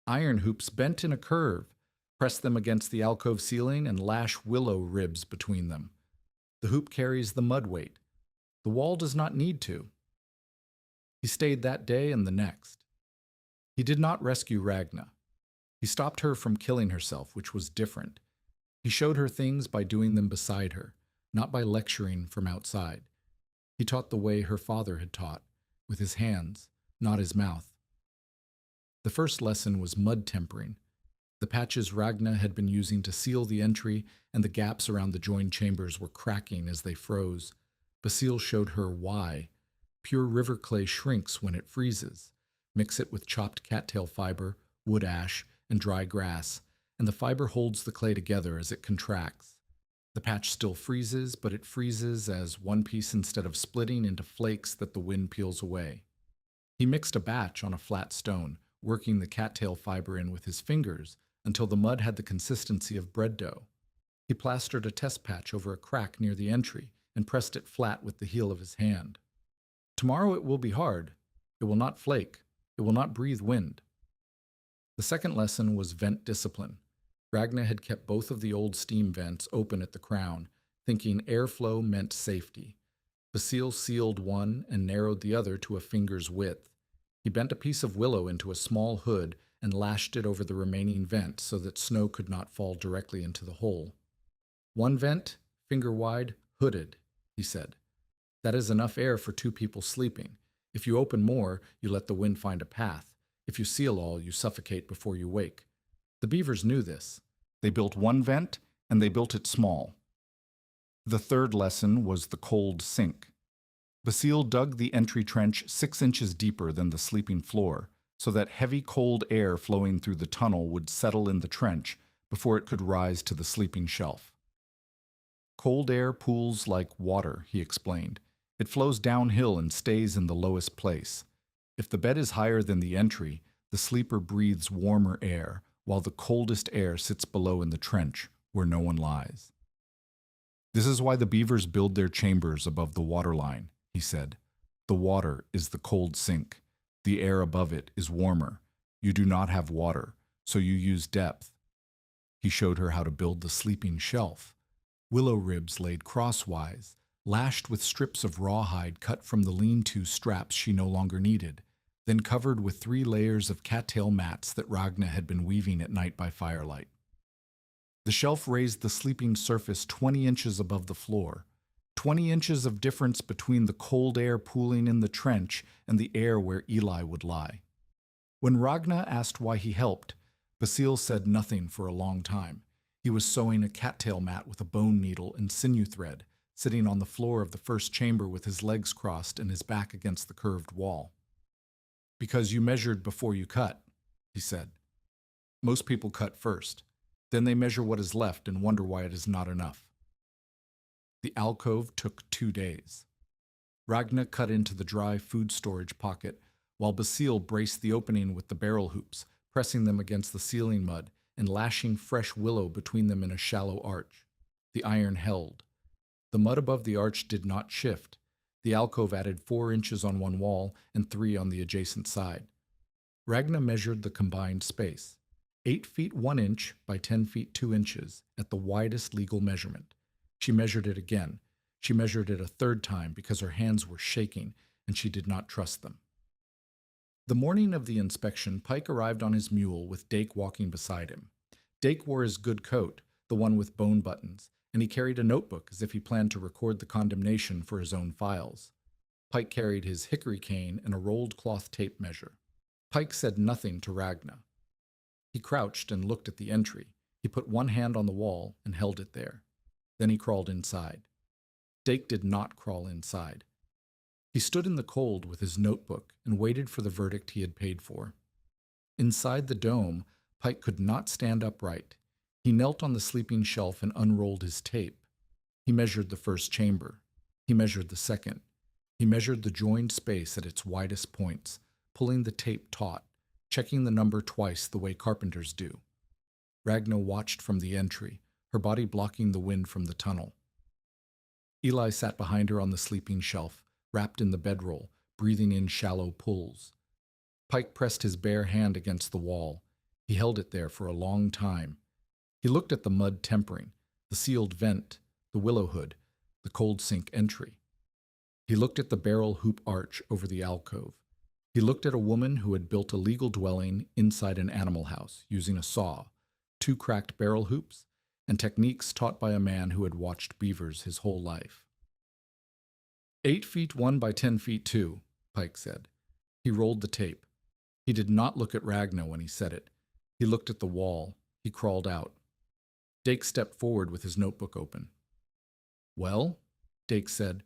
Iron hoops bent in a curve. Press them against the alcove ceiling and lash willow ribs between them. The hoop carries the mud weight. The wall does not need to. He stayed that day and the next. He did not rescue Ragna. He stopped her from killing herself, which was different. He showed her things by doing them beside her, not by lecturing from outside. He taught the way her father had taught, with his hands, not his mouth. The first lesson was mud tempering. The patches Ragna had been using to seal the entry and the gaps around the joined chambers were cracking as they froze. Basile showed her why. Pure river clay shrinks when it freezes. Mix it with chopped cattail fiber, wood ash, and dry grass, and the fiber holds the clay together as it contracts. The patch still freezes, but it freezes as one piece instead of splitting into flakes that the wind peels away. He mixed a batch on a flat stone, working the cattail fiber in with his fingers until the mud had the consistency of bread dough. He plastered a test patch over a crack near the entry and pressed it flat with the heel of his hand. Tomorrow it will be hard. It will not flake. It will not breathe wind. The second lesson was vent discipline. Ragna had kept both of the old steam vents open at the crown, thinking airflow meant safety. Basile sealed one and narrowed the other to a finger's width. He bent a piece of willow into a small hood and lashed it over the remaining vent so that snow could not fall directly into the hole. One vent, finger wide, hooded, he said. That is enough air for 2 people sleeping. If you open more, you let the wind find a path. If you seal all, you suffocate before you wake. The beavers knew this. They built one vent, and they built it small. The third lesson was the cold sink. Basile dug the entry trench 6 inches deeper than the sleeping floor, so that heavy cold air flowing through the tunnel would settle in the trench before it could rise to the sleeping shelf. Cold air pools like water, he explained. It flows downhill and stays in the lowest place. If the bed is higher than the entry, the sleeper breathes warmer air, while the coldest air sits below in the trench, where no one lies. This is why the beavers build their chambers above the waterline, he said. The water is the cold sink. The air above it is warmer. You do not have water, so you use depth. He showed her how to build the sleeping shelf. Willow ribs laid crosswise, lashed with strips of rawhide cut from the lean-to straps she no longer needed, then covered with 3 layers of cattail mats that Ragna had been weaving at night by firelight. The shelf raised the sleeping surface 20 inches above the floor, 20 inches of difference between the cold air pooling in the trench and the air where Eli would lie. When Ragna asked why he helped, Basile said nothing for a long time. He was sewing a cattail mat with a bone needle and sinew thread, sitting on the floor of the first chamber with his legs crossed and his back against the curved wall. Because you measured before you cut, he said. Most people cut first. Then they measure what is left and wonder why it is not enough. The alcove took 2 days. Ragna cut into the dry food storage pocket, while Basile braced the opening with the barrel hoops, pressing them against the ceiling mud and lashing fresh willow between them in a shallow arch. The iron held. The mud above the arch did not shift. The alcove added 4 inches on one wall and 3 on the adjacent side. Ragna measured the combined space, 8 feet 1 inch by 10 feet 2 inches at the widest legal measurement. She measured it again. She measured it a third time because her hands were shaking and she did not trust them. The morning of the inspection, Pike arrived on his mule with Dake walking beside him. Dake wore his good coat, the one with bone buttons, and he carried a notebook as if he planned to record the condemnation for his own files. Pike carried his hickory cane and a rolled cloth tape measure. Pike said nothing to Ragna. He crouched and looked at the entry. He put one hand on the wall and held it there. Then he crawled inside. Dake did not crawl inside. He stood in the cold with his notebook and waited for the verdict he had paid for. Inside the dome, Pike could not stand upright. He knelt on the sleeping shelf and unrolled his tape. He measured the first chamber. He measured the second. He measured the joined space at its widest points, pulling the tape taut, checking the number twice the way carpenters do. Ragna watched from the entry, her body blocking the wind from the tunnel. Eli sat behind her on the sleeping shelf, wrapped in the bedroll, breathing in shallow pulls. Pike pressed his bare hand against the wall. He held it there for a long time. He looked at the mud tempering, the sealed vent, the willow hood, the cold sink entry. He looked at the barrel hoop arch over the alcove. He looked at a woman who had built a legal dwelling inside an animal house using a saw, 2 cracked barrel hoops, and techniques taught by a man who had watched beavers his whole life. 8 feet 1 by 10 feet 2, Pike said. He rolled the tape. He did not look at Ragna when he said it. He looked at the wall. He crawled out. Dake stepped forward with his notebook open. Well, Dake said.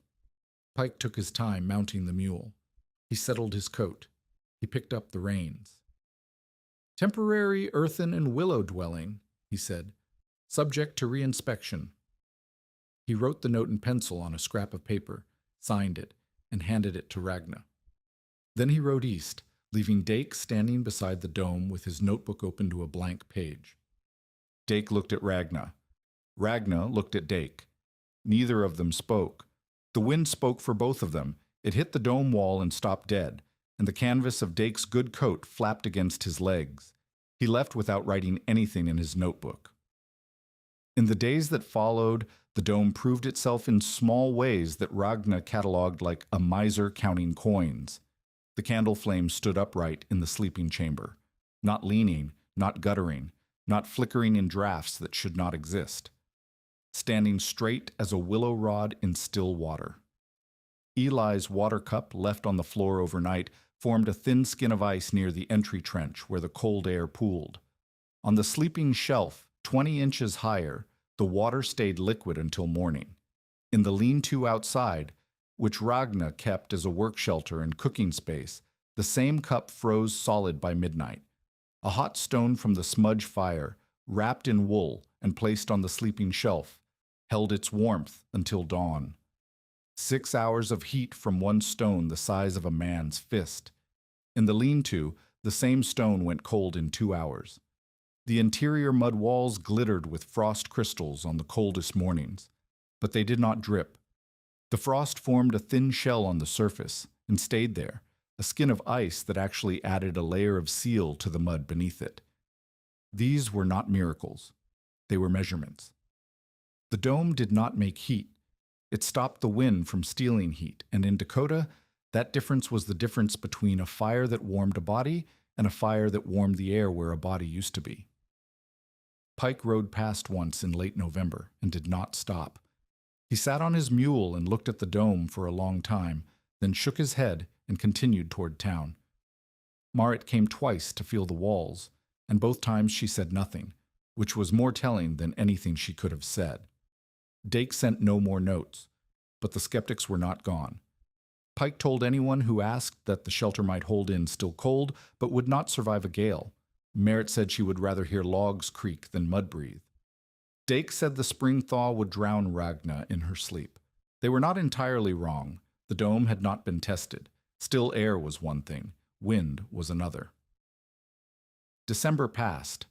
Pike took his time mounting the mule. He settled his coat. He picked up the reins. Temporary earthen and willow dwelling, he said, subject to reinspection. He wrote the note in pencil on a scrap of paper, signed it, and handed it to Ragna. Then he rode east, leaving Dake standing beside the dome with his notebook open to a blank page. Dake looked at Ragna. Ragna looked at Dake. Neither of them spoke. The wind spoke for both of them. It hit the dome wall and stopped dead, and the canvas of Dake's good coat flapped against his legs. He left without writing anything in his notebook. In the days that followed, the dome proved itself in small ways that Ragna catalogued like a miser counting coins. The candle flame stood upright in the sleeping chamber, not leaning, not guttering, not flickering in drafts that should not exist, standing straight as a willow rod in still water. Eli's water cup, left on the floor overnight, formed a thin skin of ice near the entry trench where the cold air pooled. On the sleeping shelf, 20 inches higher, the water stayed liquid until morning. In the lean-to outside, which Ragna kept as a work shelter and cooking space, the same cup froze solid by midnight. A hot stone from the smudge fire, wrapped in wool and placed on the sleeping shelf, held its warmth until dawn. 6 hours of heat from one stone the size of a man's fist. In the lean-to, the same stone went cold in 2 hours. The interior mud walls glittered with frost crystals on the coldest mornings, but they did not drip. The frost formed a thin shell on the surface and stayed there, a skin of ice that actually added a layer of seal to the mud beneath it. These were not miracles. They were measurements. The dome did not make heat. It stopped the wind from stealing heat, and in Dakota, that difference was the difference between a fire that warmed a body and a fire that warmed the air where a body used to be. Pike rode past once in late November and did not stop. He sat on his mule and looked at the dome for a long time, then shook his head and continued toward town. Marit came twice to feel the walls, and both times she said nothing, which was more telling than anything she could have said. Dake sent no more notes, but the skeptics were not gone. Pike told anyone who asked that the shelter might hold in still cold, but would not survive a gale. Merritt said she would rather hear logs creak than mud breathe. Dake said the spring thaw would drown Ragna in her sleep. They were not entirely wrong. The dome had not been tested. Still air was one thing, wind was another. December passed.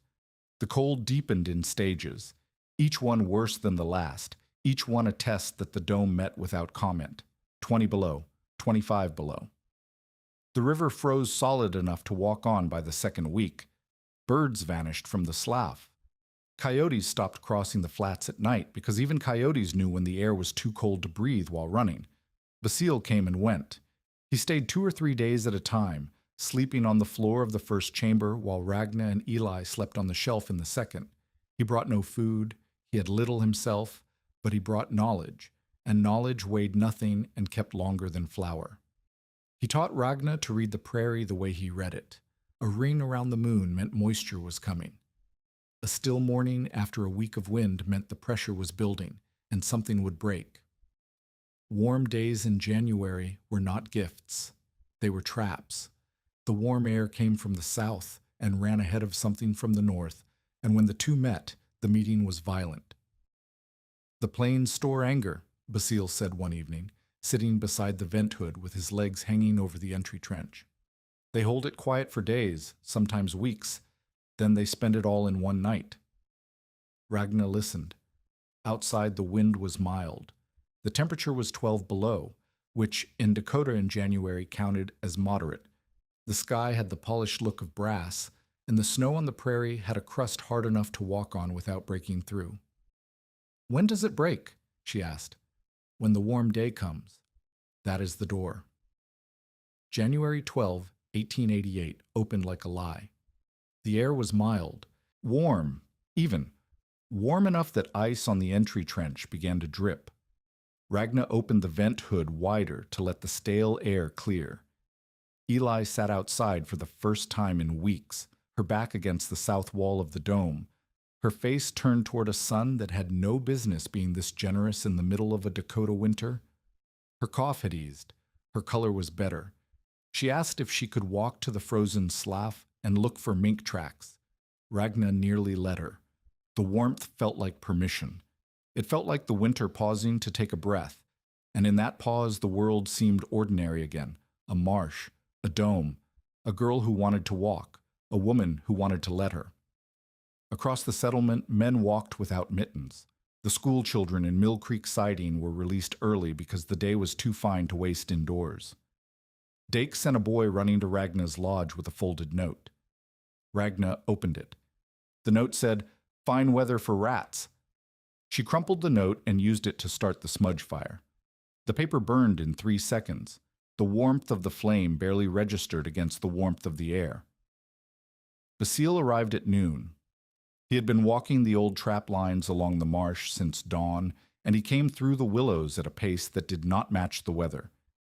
The cold deepened in stages, each one worse than the last, each one a test that the dome met without comment. 20 below, 25 below. The river froze solid enough to walk on by the second week. Birds vanished from the slough. Coyotes stopped crossing the flats at night because even coyotes knew when the air was too cold to breathe while running. Basile came and went. He stayed 2 or 3 days at a time, sleeping on the floor of the first chamber while Ragna and Eli slept on the shelf in the second. He brought no food. He had little himself, but he brought knowledge, and knowledge weighed nothing and kept longer than flour. He taught Ragna to read the prairie the way he read it, A ring around the moon meant moisture was coming. A still morning after a week of wind meant the pressure was building, and something would break. Warm days in January were not gifts. They were traps. The warm air came from the south and ran ahead of something from the north, and when the two met, the meeting was violent. "The plains store anger," Basile said one evening, sitting beside the vent hood with his legs hanging over the entry trench. "They hold it quiet for days, sometimes weeks. Then they spend it all in one night." Ragna listened. Outside, the wind was mild. The temperature was 12 below, which in Dakota in January counted as moderate. The sky had the polished look of brass, and the snow on the prairie had a crust hard enough to walk on without breaking through. "When does it break?" she asked. "When the warm day comes. That is the door." January 12, 1888, opened like a lie. The air was mild, warm, even, warm enough that ice on the entry trench began to drip. Ragna opened the vent hood wider to let the stale air clear. Eli sat outside for the first time in weeks, her back against the south wall of the dome, her face turned toward a sun that had no business being this generous in the middle of a Dakota winter. Her cough had eased. Her color was better. She asked if she could walk to the frozen slough and look for mink tracks. Ragna nearly let her. The warmth felt like permission. It felt like the winter pausing to take a breath, and in that pause the world seemed ordinary again. A marsh, a dome, a girl who wanted to walk, a woman who wanted to let her. Across the settlement, men walked without mittens. The school children in Mill Creek Siding were released early because the day was too fine to waste indoors. Dake sent a boy running to Ragna's lodge with a folded note. Ragna opened it. The note said, "Fine weather for rats." She crumpled the note and used it to start the smudge fire. The paper burned in 3 seconds. The warmth of the flame barely registered against the warmth of the air. Basile arrived at noon. He had been walking the old trap lines along the marsh since dawn, and he came through the willows at a pace that did not match the weather.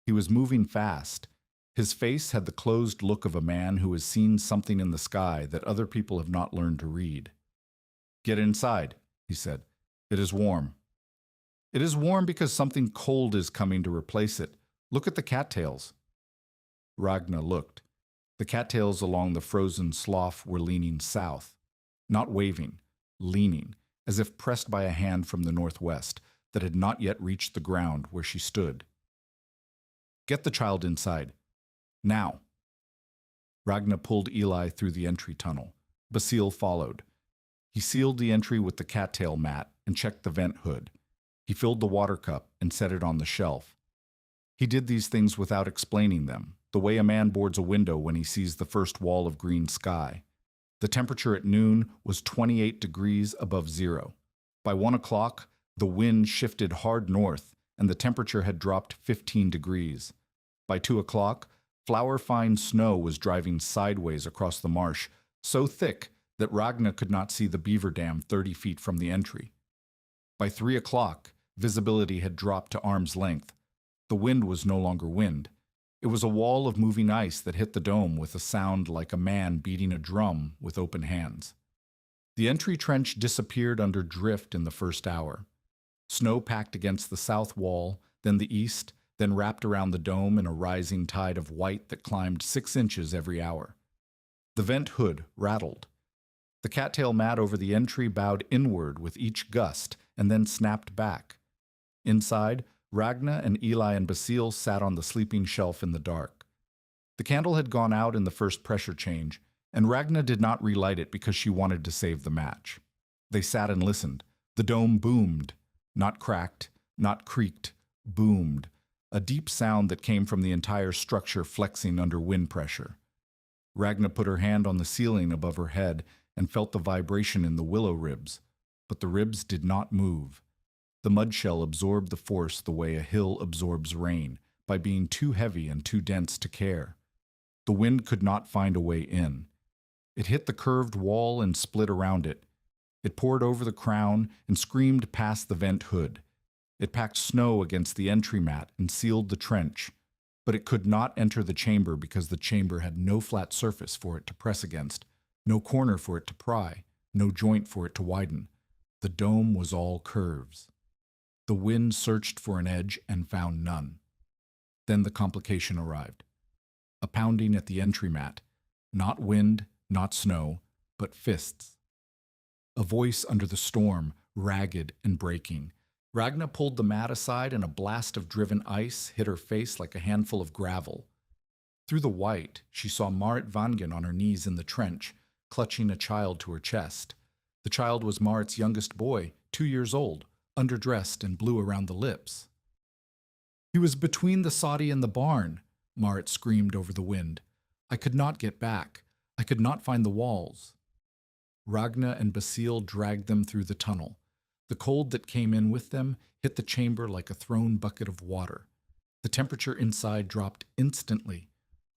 He was moving fast. His face had the closed look of a man who has seen something in the sky that other people have not learned to read. "Get inside," he said. "It is warm." "It is warm because something cold is coming to replace it. Look at the cattails." Ragna looked. The cattails along the frozen slough were leaning south. Not waving, leaning, as if pressed by a hand from the northwest that had not yet reached the ground where she stood. "Get the child inside. Now." Ragna pulled Eli through the entry tunnel. Basile followed. He sealed the entry with the cattail mat and checked the vent hood. He filled the water cup and set it on the shelf. He did these things without explaining them, the way a man boards a window when he sees the first wall of green sky. The temperature at noon was 28 degrees above zero. By 1 o'clock, the wind shifted hard north, and the temperature had dropped 15 degrees. By 2 o'clock, flour-fine snow was driving sideways across the marsh, so thick that Ragna could not see the beaver dam 30 feet from the entry. By 3 o'clock, visibility had dropped to arm's length. The wind was no longer wind. It was a wall of moving ice that hit the dome with a sound like a man beating a drum with open hands. The entry trench disappeared under drift in the first hour. Snow packed against the south wall, then the east, then wrapped around the dome in a rising tide of white that climbed 6 inches every hour. The vent hood rattled. The cattail mat over the entry bowed inward with each gust and then snapped back. Inside, Ragna and Eli and Basile sat on the sleeping shelf in the dark. The candle had gone out in the first pressure change, and Ragna did not relight it because she wanted to save the match. They sat and listened. The dome boomed. Not cracked, not creaked, boomed. A deep sound that came from the entire structure flexing under wind pressure. Ragna put her hand on the ceiling above her head and felt the vibration in the willow ribs, but the ribs did not move. The mud shell absorbed the force the way a hill absorbs rain, by being too heavy and too dense to care. The wind could not find a way in. It hit the curved wall and split around it. It poured over the crown and screamed past the vent hood. It packed snow against the entry mat and sealed the trench. but it could not enter the chamber because the chamber had no flat surface for it to press against, no corner for it to pry, no joint for it to widen. The dome was all curves. The wind searched for an edge and found none. Then the complication arrived. A pounding at the entry mat. Not wind, not snow, but fists. A voice under the storm, ragged and breaking. Ragna pulled the mat aside and a blast of driven ice hit her face like a handful of gravel. Through the white, she saw Marit Vangen on her knees in the trench, clutching a child to her chest. The child was Marit's youngest boy, 2 years old, underdressed and blue around the lips. "He was between the soddy and the barn," Marit screamed over the wind. "I could not get back. I could not find the walls." Ragna and Basile dragged them through the tunnel. The cold that came in with them hit the chamber like a thrown bucket of water. The temperature inside dropped instantly.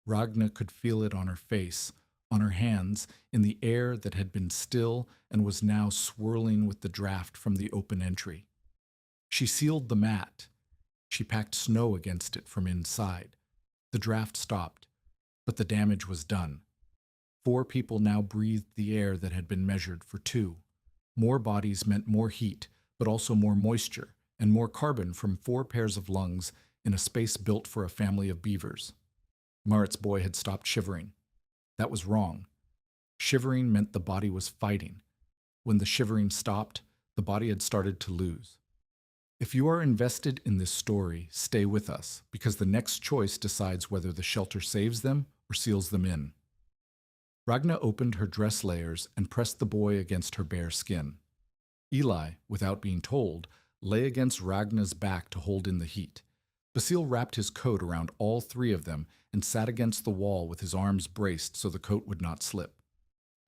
Ragna could feel it on her face, on her hands, in the air that had been still and was now swirling with the draft from the open entry. She sealed the mat. She packed snow against it from inside. The draft stopped, but the damage was done. 4 people now breathed the air that had been measured for 2. More bodies meant more heat, but also more moisture, and more carbon from 4 pairs of lungs in a space built for a family of beavers. Marit's boy had stopped shivering. That was wrong. Shivering meant the body was fighting. When the shivering stopped, the body had started to lose. If you are invested in this story, stay with us, because the next choice decides whether the shelter saves them or seals them in. Ragna opened her dress layers and pressed the boy against her bare skin. Eli, without being told, lay against Ragna's back to hold in the heat. Basile wrapped his coat around all 3 of them and sat against the wall with his arms braced so the coat would not slip.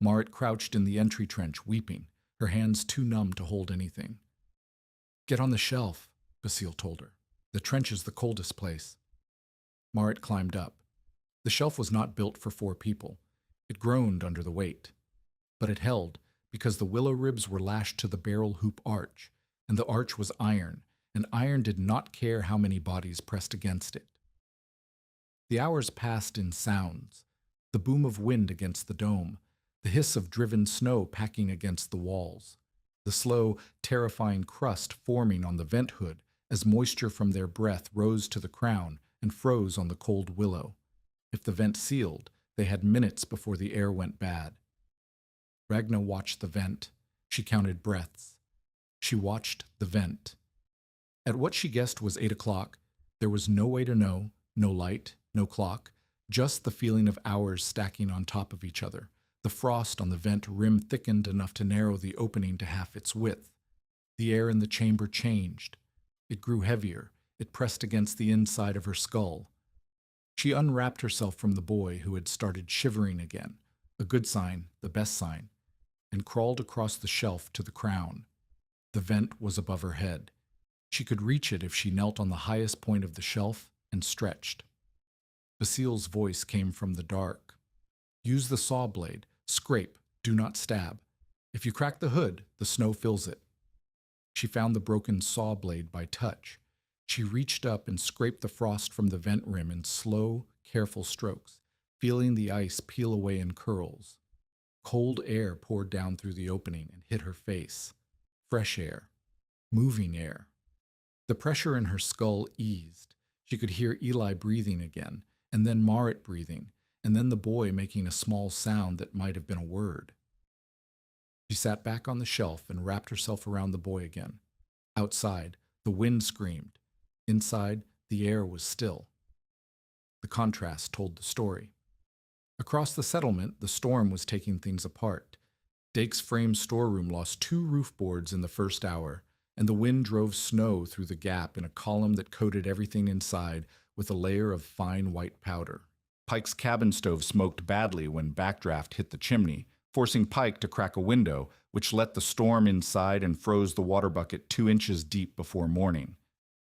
Marit crouched in the entry trench, weeping, her hands too numb to hold anything. "Get on the shelf," Basile told her. "The trench is the coldest place." Marit climbed up. The shelf was not built for 4 people. It groaned under the weight. But it held, because the willow ribs were lashed to the barrel hoop arch, and the arch was iron, and iron did not care how many bodies pressed against it. The hours passed in sounds, the boom of wind against the dome, the hiss of driven snow packing against the walls, the slow, terrifying crust forming on the vent hood as moisture from their breath rose to the crown and froze on the cold willow. If the vent sealed, they had minutes before the air went bad. Ragna watched the vent. She counted breaths. She watched the vent. At what she guessed was 8 o'clock, there was no way to know, no light, no clock, just the feeling of hours stacking on top of each other. The frost on the vent rim thickened enough to narrow the opening to half its width. The air in the chamber changed. It grew heavier. It pressed against the inside of her skull. She unwrapped herself from the boy who had started shivering again, a good sign, the best sign, and crawled across the shelf to the crown. The vent was above her head. She could reach it if she knelt on the highest point of the shelf and stretched. Basile's voice came from the dark. "Use the saw blade. Scrape. Do not stab. If you crack the hood, the snow fills it." She found the broken saw blade by touch. She reached up and scraped the frost from the vent rim in slow, careful strokes, feeling the ice peel away in curls. Cold air poured down through the opening and hit her face. Fresh air. Moving air. The pressure in her skull eased. She could hear Eli breathing again, and then Marit breathing, and then the boy making a small sound that might have been a word. She sat back on the shelf and wrapped herself around the boy again. Outside, the wind screamed. Inside, the air was still. The contrast told the story. Across the settlement, the storm was taking things apart. Dake's frame storeroom lost 2 roof boards in the first hour, and the wind drove snow through the gap in a column that coated everything inside with a layer of fine white powder. Pike's cabin stove smoked badly when backdraft hit the chimney, forcing Pike to crack a window, which let the storm inside and froze the water bucket 2 inches deep before morning.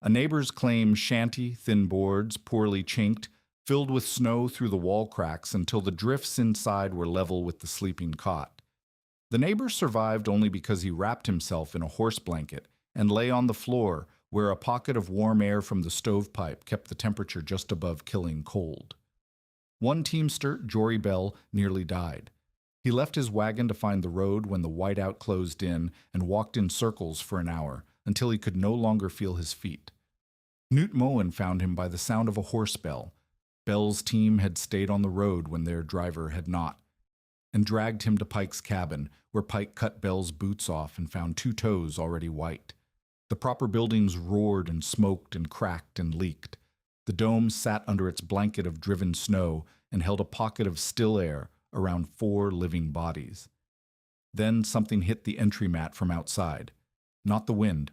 A neighbor's claim shanty, thin boards, poorly chinked, filled with snow through the wall cracks until the drifts inside were level with the sleeping cot. The neighbor survived only because he wrapped himself in a horse blanket and lay on the floor where a pocket of warm air from the stovepipe kept the temperature just above killing cold. One teamster, Jory Bell, nearly died. He left his wagon to find the road when the whiteout closed in and walked in circles for an hour until he could no longer feel his feet. Knut Moen found him by the sound of a horse bell. Bell's team had stayed on the road when their driver had not, and dragged him to Pike's cabin, where Pike cut Bell's boots off and found 2 toes already white. The proper buildings roared and smoked and cracked and leaked. The dome sat under its blanket of driven snow and held a pocket of still air around 4 living bodies. Then something hit the entry mat from outside. Not the wind.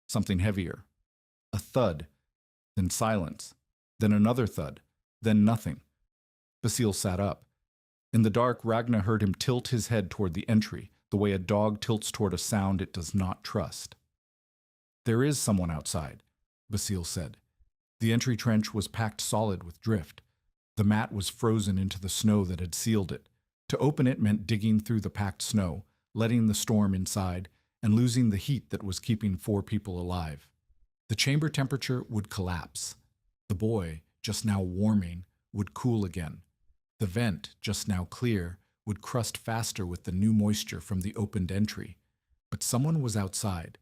Something heavier. A thud. Then silence. Then another thud. Then nothing. Basile sat up. In the dark, Ragna heard him tilt his head toward the entry, the way a dog tilts toward a sound it does not trust. "There is someone outside," Basile said. The entry trench was packed solid with drift. The mat was frozen into the snow that had sealed it. To open it meant digging through the packed snow, letting the storm inside, and losing the heat that was keeping 4 people alive. The chamber temperature would collapse. The boy, just now warming, would cool again. The vent, just now clear, would crust faster with the new moisture from the opened entry. But someone was outside,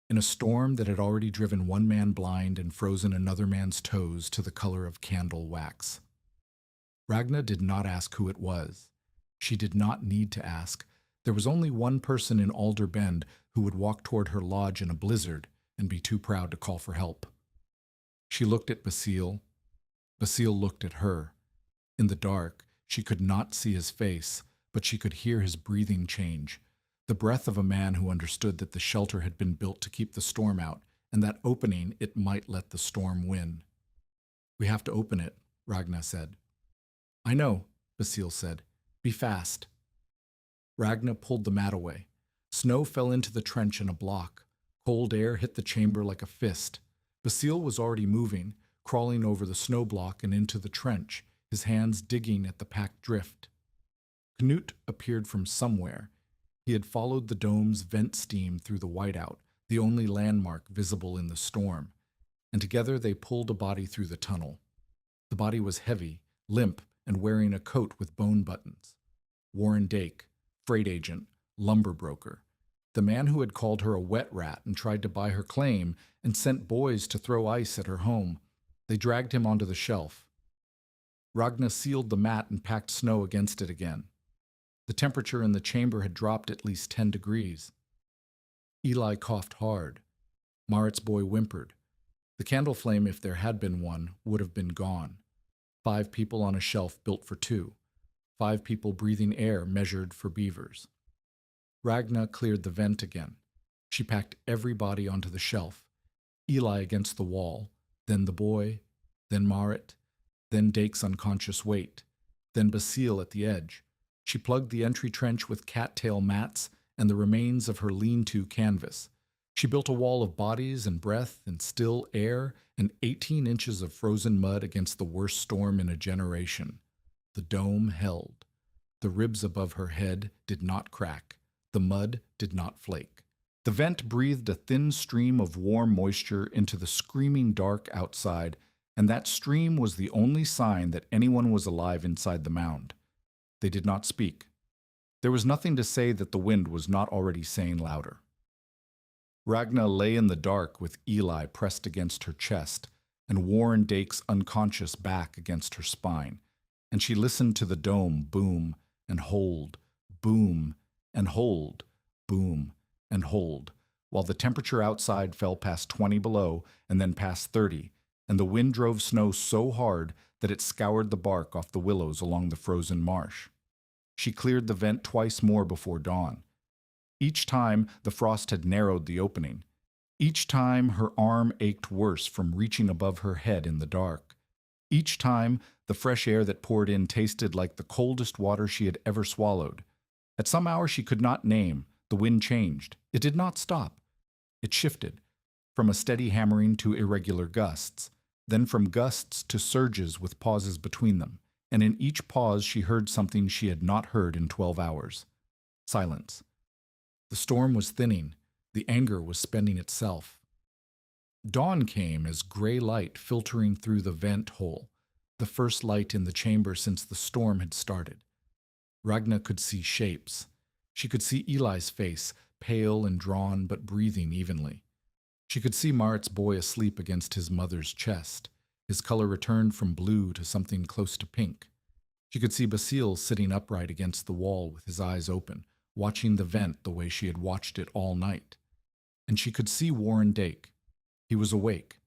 in a storm that had already driven one man blind and frozen another man's toes to the color of candle wax. Ragna did not ask who it was. She did not need to ask. There was only one person in Alder Bend who would walk toward her lodge in a blizzard and be too proud to call for help. She looked at Basile. Basile looked at her. In the dark, she could not see his face, but she could hear his breathing change, the breath of a man who understood that the shelter had been built to keep the storm out, and that opening it might let the storm win. "We have to open it," Ragna said. "I know," Basile said. "Be fast." Ragna pulled the mat away. Snow fell into the trench in a block. Cold air hit the chamber like a fist. Basile was already moving, crawling over the snow block and into the trench, his hands digging at the packed drift. Knut appeared from somewhere. He had followed the dome's vent steam through the whiteout, the only landmark visible in the storm, and together they pulled a body through the tunnel. The body was heavy, limp, and wearing a coat with bone buttons. Warren Dake, freight agent, lumber broker. The man who had called her a wet rat and tried to buy her claim and sent boys to throw ice at her home. They dragged him onto the shelf. Ragna sealed the mat and packed snow against it again. The temperature in the chamber had dropped at least 10 degrees. Eli coughed hard. Marit's boy whimpered. The candle flame, if there had been one, would have been gone. 5 people on a shelf built for 2. 5 people breathing air measured for beavers. Ragna cleared the vent again. She packed everybody onto the shelf. Eli against the wall, then the boy, then Marit, then Dake's unconscious weight, then Basile at the edge. She plugged the entry trench with cattail mats and the remains of her lean-to canvas. She built a wall of bodies and breath and still air and 18 inches of frozen mud against the worst storm in a generation. The dome held. The ribs above her head did not crack. The mud did not flake. The vent breathed a thin stream of warm moisture into the screaming dark outside, and that stream was the only sign that anyone was alive inside the mound. They did not speak. There was nothing to say that the wind was not already saying louder. Ragna lay in the dark with Eli pressed against her chest and Warren Dake's unconscious back against her spine, and she listened to the dome boom and hold, boom and hold, boom and hold, while the temperature outside fell past 20 below and then past 30, and the wind drove snow so hard that it scoured the bark off the willows along the frozen marsh. She cleared the vent twice more before dawn. Each time, the frost had narrowed the opening. Each time, her arm ached worse from reaching above her head in the dark. Each time, the fresh air that poured in tasted like the coldest water she had ever swallowed. At some hour she could not name, the wind changed. It did not stop. It shifted, from a steady hammering to irregular gusts, then from gusts to surges with pauses between them, and in each pause she heard something she had not heard in 12 hours. Silence. The storm was thinning. The anger was spending itself. Dawn came as gray light filtering through the vent hole, the first light in the chamber since the storm had started. Ragna could see shapes. She could see Eli's face, pale and drawn but breathing evenly. She could see Marit's boy asleep against his mother's chest. His color returned from blue to something close to pink. She could see Basile sitting upright against the wall with his eyes open, watching the vent the way she had watched it all night. And she could see Warren Dake. He was awake.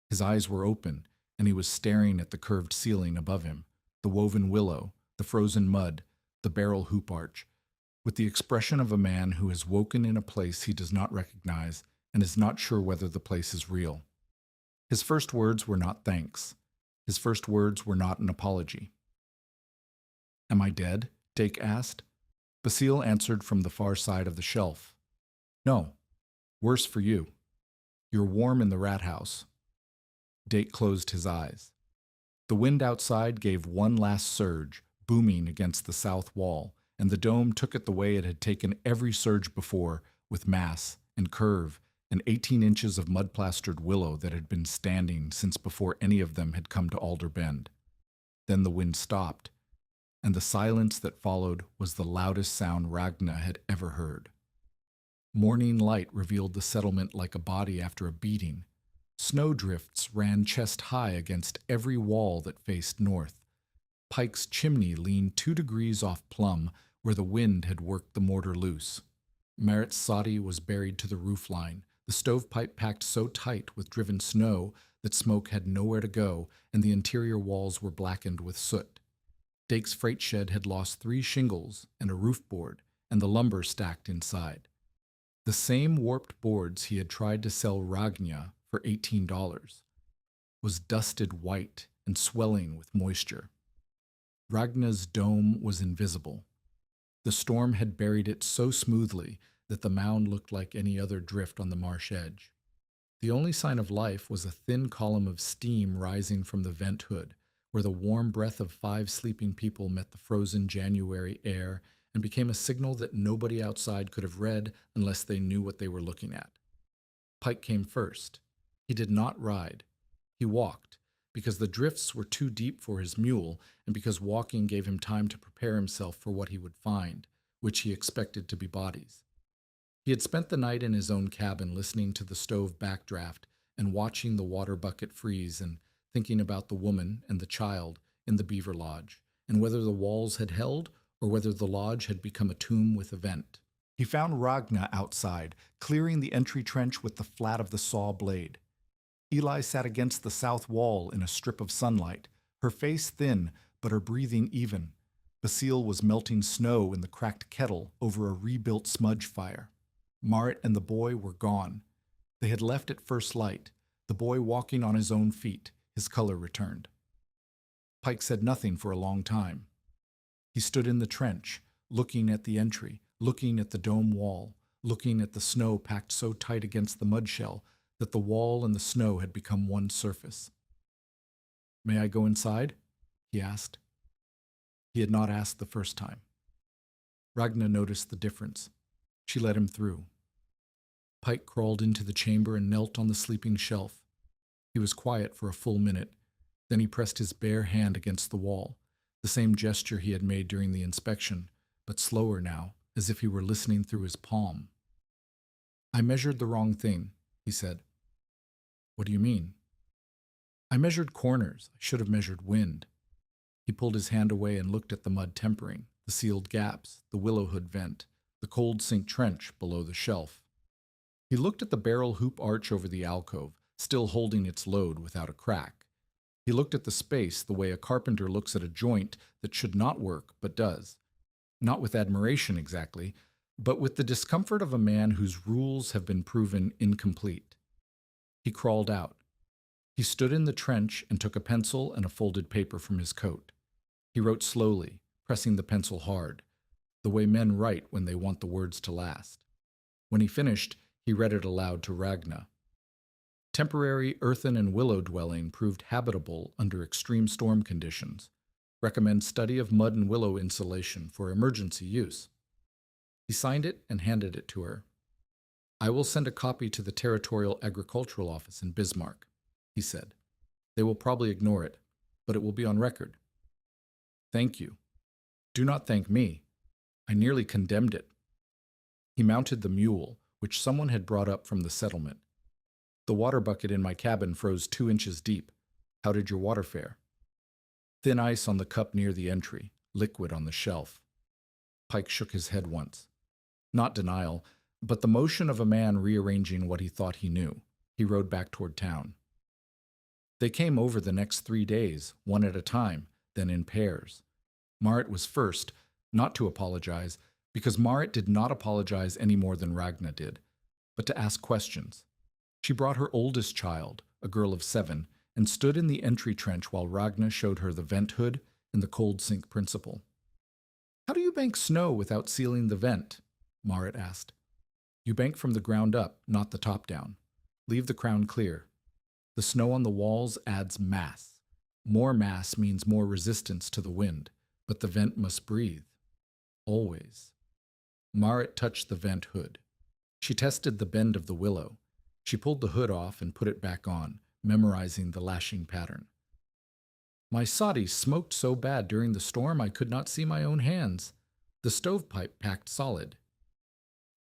His eyes were open, and he was staring at the curved ceiling above him, the woven willow, the frozen mud, the barrel hoop arch, with the expression of a man who has woken in a place he does not recognize and is not sure whether the place is real. His first words were not thanks. His first words were not an apology. "Am I dead?" Dake asked. Basile answered from the far side of the shelf. "No. Worse for you. You're warm in the rat house." Dake closed his eyes. The wind outside gave one last surge, booming against the south wall, and the dome took it the way it had taken every surge before, with mass and curve and 18 inches of mud-plastered willow that had been standing since before any of them had come to Alder Bend. Then the wind stopped, and the silence that followed was the loudest sound Ragna had ever heard. Morning light revealed the settlement like a body after a beating. Snowdrifts ran chest-high against every wall that faced north. Pike's chimney leaned 2 degrees off Plum, where the wind had worked the mortar loose. Merritt's soddy was buried to the roofline, the stovepipe packed so tight with driven snow that smoke had nowhere to go, and the interior walls were blackened with soot. Dake's freight shed had lost 3 shingles and a roof board, and the lumber stacked inside. The same warped boards he had tried to sell Ragna for $18 was dusted white and swelling with moisture. Ragna's dome was invisible. The storm had buried it so smoothly that the mound looked like any other drift on the marsh edge. The only sign of life was a thin column of steam rising from the vent hood, where the warm breath of 5 sleeping people met the frozen January air and became a signal that nobody outside could have read unless they knew what they were looking at. Pike came first. He did not ride. He walked, because the drifts were too deep for his mule and because walking gave him time to prepare himself for what he would find, which he expected to be bodies. He had spent the night in his own cabin listening to the stove backdraft and watching the water bucket freeze and thinking about the woman and the child in the Beaver Lodge, and whether the walls had held or whether the lodge had become a tomb with a vent. He found Ragna outside, clearing the entry trench with the flat of the saw blade. Eli sat against the south wall in a strip of sunlight, her face thin, but her breathing even. Basile was melting snow in the cracked kettle over a rebuilt smudge fire. Marit and the boy were gone. They had left at first light, the boy walking on his own feet, his color returned. Pike said nothing for a long time. He stood in the trench, looking at the entry, looking at the dome wall, looking at the snow packed so tight against the mud shell that the wall and the snow had become one surface. "May I go inside?" he asked. He had not asked the first time. Ragna noticed the difference. She let him through. Pike crawled into the chamber and knelt on the sleeping shelf. He was quiet for a full minute. Then he pressed his bare hand against the wall, the same gesture he had made during the inspection, but slower now, as if he were listening through his palm. "I measured the wrong thing," he said. "What do you mean?" "I measured corners. I should have measured wind." He pulled his hand away and looked at the mud tempering, the sealed gaps, the willow hood vent, the cold sink trench below the shelf. He looked at the barrel hoop arch over the alcove, still holding its load without a crack. He looked at the space the way a carpenter looks at a joint that should not work but does. Not with admiration exactly, but with the discomfort of a man whose rules have been proven incomplete. He crawled out. He stood in the trench and took a pencil and a folded paper from his coat. He wrote slowly, pressing the pencil hard, the way men write when they want the words to last. When he finished, he read it aloud to Ragna. "Temporary earthen and willow dwelling proved habitable under extreme storm conditions. Recommend study of mud and willow insulation for emergency use." He signed it and handed it to her. I will send a copy to the Territorial Agricultural Office in Bismarck, he said. They will probably ignore it, but it will be on record. Thank you. Do not thank me. I nearly condemned it. He mounted the mule, which someone had brought up from the settlement. The water bucket in my cabin froze 2 inches deep. How did your water fare? Thin ice on the cup near the entry, liquid on the shelf. Pike shook his head once. Not denial, but the motion of a man rearranging what he thought he knew. He rode back toward town. They came over the next 3 days, one at a time, then in pairs. Marit was first, not to apologize, because Marit did not apologize any more than Ragna did, but to ask questions. She brought her oldest child, a girl of 7, and stood in the entry trench while Ragna showed her the vent hood and the cold sink principle. How do you bank snow without sealing the vent? Marit asked. You bank from the ground up, not the top down. Leave the crown clear. The snow on the walls adds mass. More mass means more resistance to the wind, but the vent must breathe. Always. Marit touched the vent hood. She tested the bend of the willow. She pulled the hood off and put it back on, memorizing the lashing pattern. My soddy smoked so bad during the storm I could not see my own hands. The stovepipe packed solid.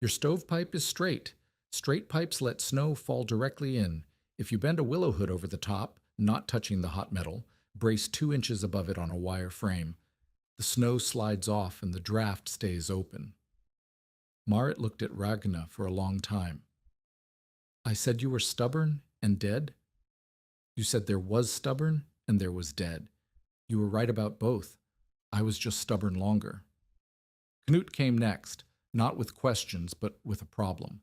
Your stovepipe is straight. Straight pipes let snow fall directly in. If you bend a willow hood over the top, not touching the hot metal, brace 2 inches above it on a wire frame, the snow slides off and the draft stays open. Marit looked at Ragna for a long time. I said you were stubborn and dead? You said there was stubborn and there was dead. You were right about both. I was just stubborn longer. Knut came next, not with questions, but with a problem.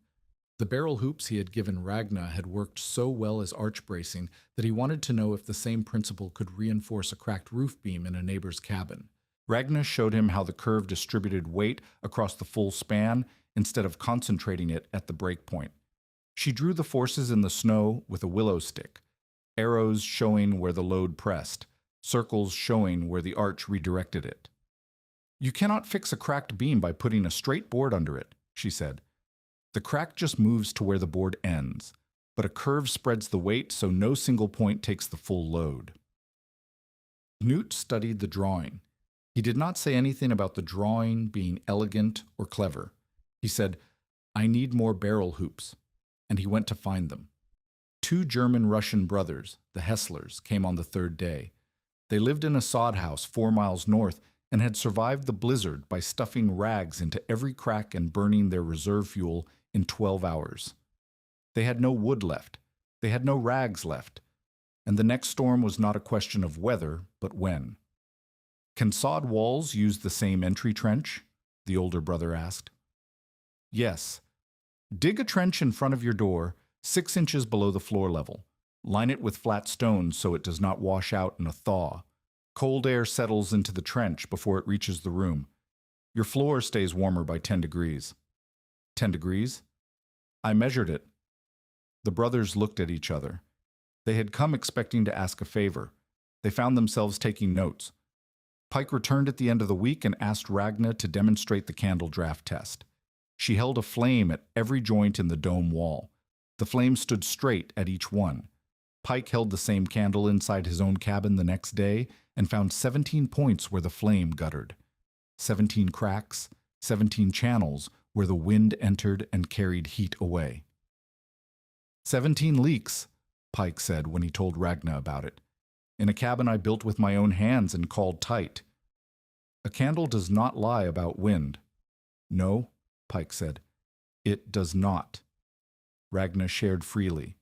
The barrel hoops he had given Ragna had worked so well as arch bracing that he wanted to know if the same principle could reinforce a cracked roof beam in a neighbor's cabin. Ragna showed him how the curve distributed weight across the full span instead of concentrating it at the break point. She drew the forces in the snow with a willow stick, arrows showing where the load pressed, circles showing where the arch redirected it. You cannot fix a cracked beam by putting a straight board under it, she said. The crack just moves to where the board ends, but a curve spreads the weight so no single point takes the full load. Knut studied the drawing. He did not say anything about the drawing being elegant or clever. He said, I need more barrel hoops, and he went to find them. 2 German-Russian brothers, the Hesslers, came on the 3rd day. They lived in a sod house 4 miles north and had survived the blizzard by stuffing rags into every crack and burning their reserve fuel in 12 hours. They had no wood left. They had no rags left. And the next storm was not a question of whether, but when. Can sod walls use the same entry trench? The older brother asked. Yes. Dig a trench in front of your door, 6 inches below the floor level. Line it with flat stones so it does not wash out in a thaw. Cold air settles into the trench before it reaches the room. Your floor stays warmer by 10 degrees. 10 degrees? I measured it. The brothers looked at each other. They had come expecting to ask a favor. They found themselves taking notes. Pike returned at the end of the week and asked Ragna to demonstrate the candle draft test. She held a flame at every joint in the dome wall. The flame stood straight at each one. Pike held the same candle inside his own cabin the next day and found 17 points where the flame guttered. 17 cracks, 17 channels where the wind entered and carried heat away. 17 leaks, Pike said when he told Ragna about it, in a cabin I built with my own hands and called tight. A candle does not lie about wind. No, Pike said, it does not. Ragna shared freely.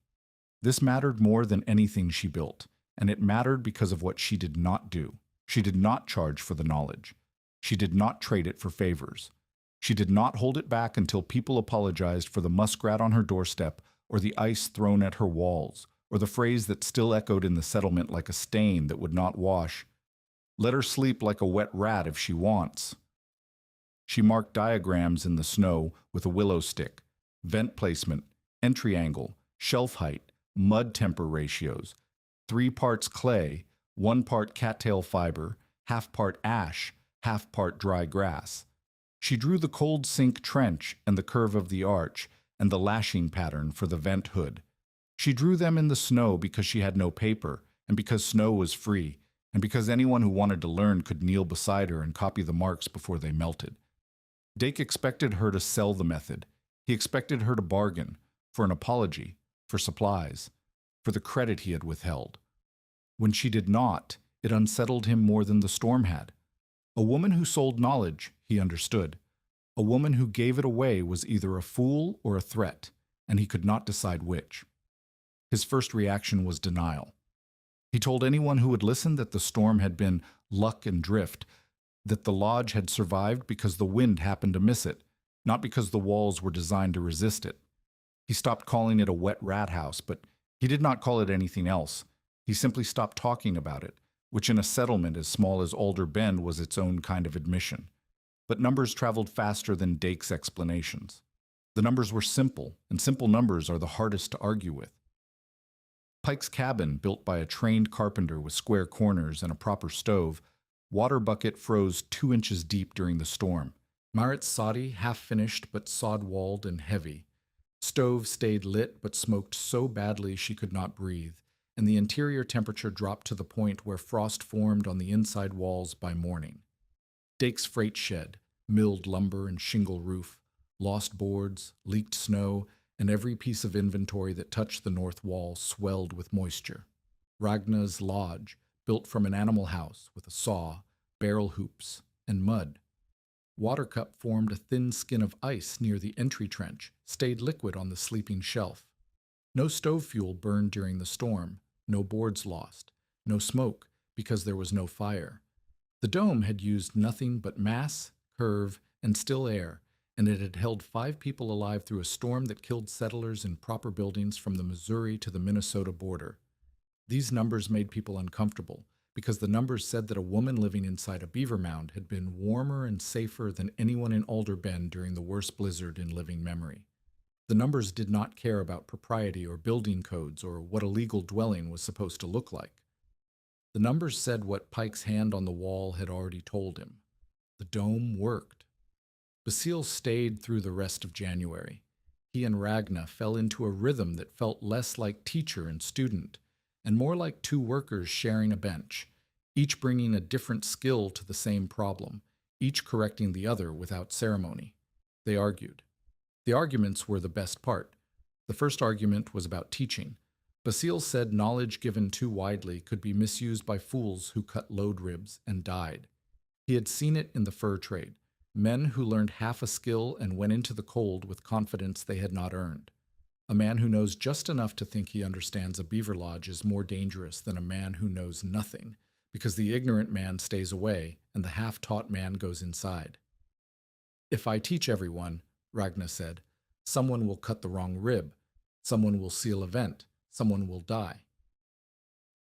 This mattered more than anything she built, and it mattered because of what she did not do. She did not charge for the knowledge. She did not trade it for favors. She did not hold it back until people apologized for the muskrat on her doorstep or the ice thrown at her walls, or the phrase that still echoed in the settlement like a stain that would not wash. Let her sleep like a wet rat if she wants. She marked diagrams in the snow with a willow stick, vent placement, entry angle, shelf height, mud temper ratios, 3 parts clay, 1 part cattail fiber, half part ash, half part dry grass. She drew the cold sink trench and the curve of the arch, and the lashing pattern for the vent hood. She drew them in the snow because she had no paper, and because snow was free, and because anyone who wanted to learn could kneel beside her and copy the marks before they melted. Dake expected her to sell the method. He expected her to bargain, for an apology, for supplies, for the credit he had withheld. When she did not, it unsettled him more than the storm had. A woman who sold knowledge, he understood. A woman who gave it away was either a fool or a threat, and he could not decide which. His first reaction was denial. He told anyone who would listen that the storm had been luck and drift, that the lodge had survived because the wind happened to miss it, not because the walls were designed to resist it. He stopped calling it a wet rat house, but he did not call it anything else. He simply stopped talking about it, which in a settlement as small as Alder Bend was its own kind of admission. But numbers traveled faster than Dake's explanations. The numbers were simple, and simple numbers are the hardest to argue with. Pike's cabin, built by a trained carpenter with square corners and a proper stove, water bucket froze 2 inches deep during the storm. Marit's soddy, half-finished but sod-walled and heavy. Stove stayed lit but smoked so badly she could not breathe, and the interior temperature dropped to the point where frost formed on the inside walls by morning. Dake's freight shed, milled lumber and shingle roof, lost boards, leaked snow, and every piece of inventory that touched the north wall swelled with moisture. Ragna's lodge, built from an animal house with a saw, barrel hoops, and mud. Watercup formed a thin skin of ice near the entry trench, stayed liquid on the sleeping shelf. No stove fuel burned during the storm, no boards lost, no smoke because there was no fire. The dome had used nothing but mass, curve, and still air, and it had held 5 people alive through a storm that killed settlers in proper buildings from the Missouri to the Minnesota border. These numbers made people uncomfortable, because the numbers said that a woman living inside a beaver mound had been warmer and safer than anyone in Alder Bend during the worst blizzard in living memory. The numbers did not care about propriety or building codes or what a legal dwelling was supposed to look like. The numbers said what Pike's hand on the wall had already told him. The dome worked. Basile stayed through the rest of January. He and Ragna fell into a rhythm that felt less like teacher and student, and more like 2 workers sharing a bench, each bringing a different skill to the same problem, each correcting the other without ceremony. They argued. The arguments were the best part. The first argument was about teaching. Basile said knowledge given too widely could be misused by fools who cut load ribs and died. He had seen it in the fur trade. Men who learned half a skill and went into the cold with confidence they had not earned. A man who knows just enough to think he understands a beaver lodge is more dangerous than a man who knows nothing, because the ignorant man stays away and the half-taught man goes inside. If I teach everyone, Ragna said, someone will cut the wrong rib, someone will seal a vent, someone will die.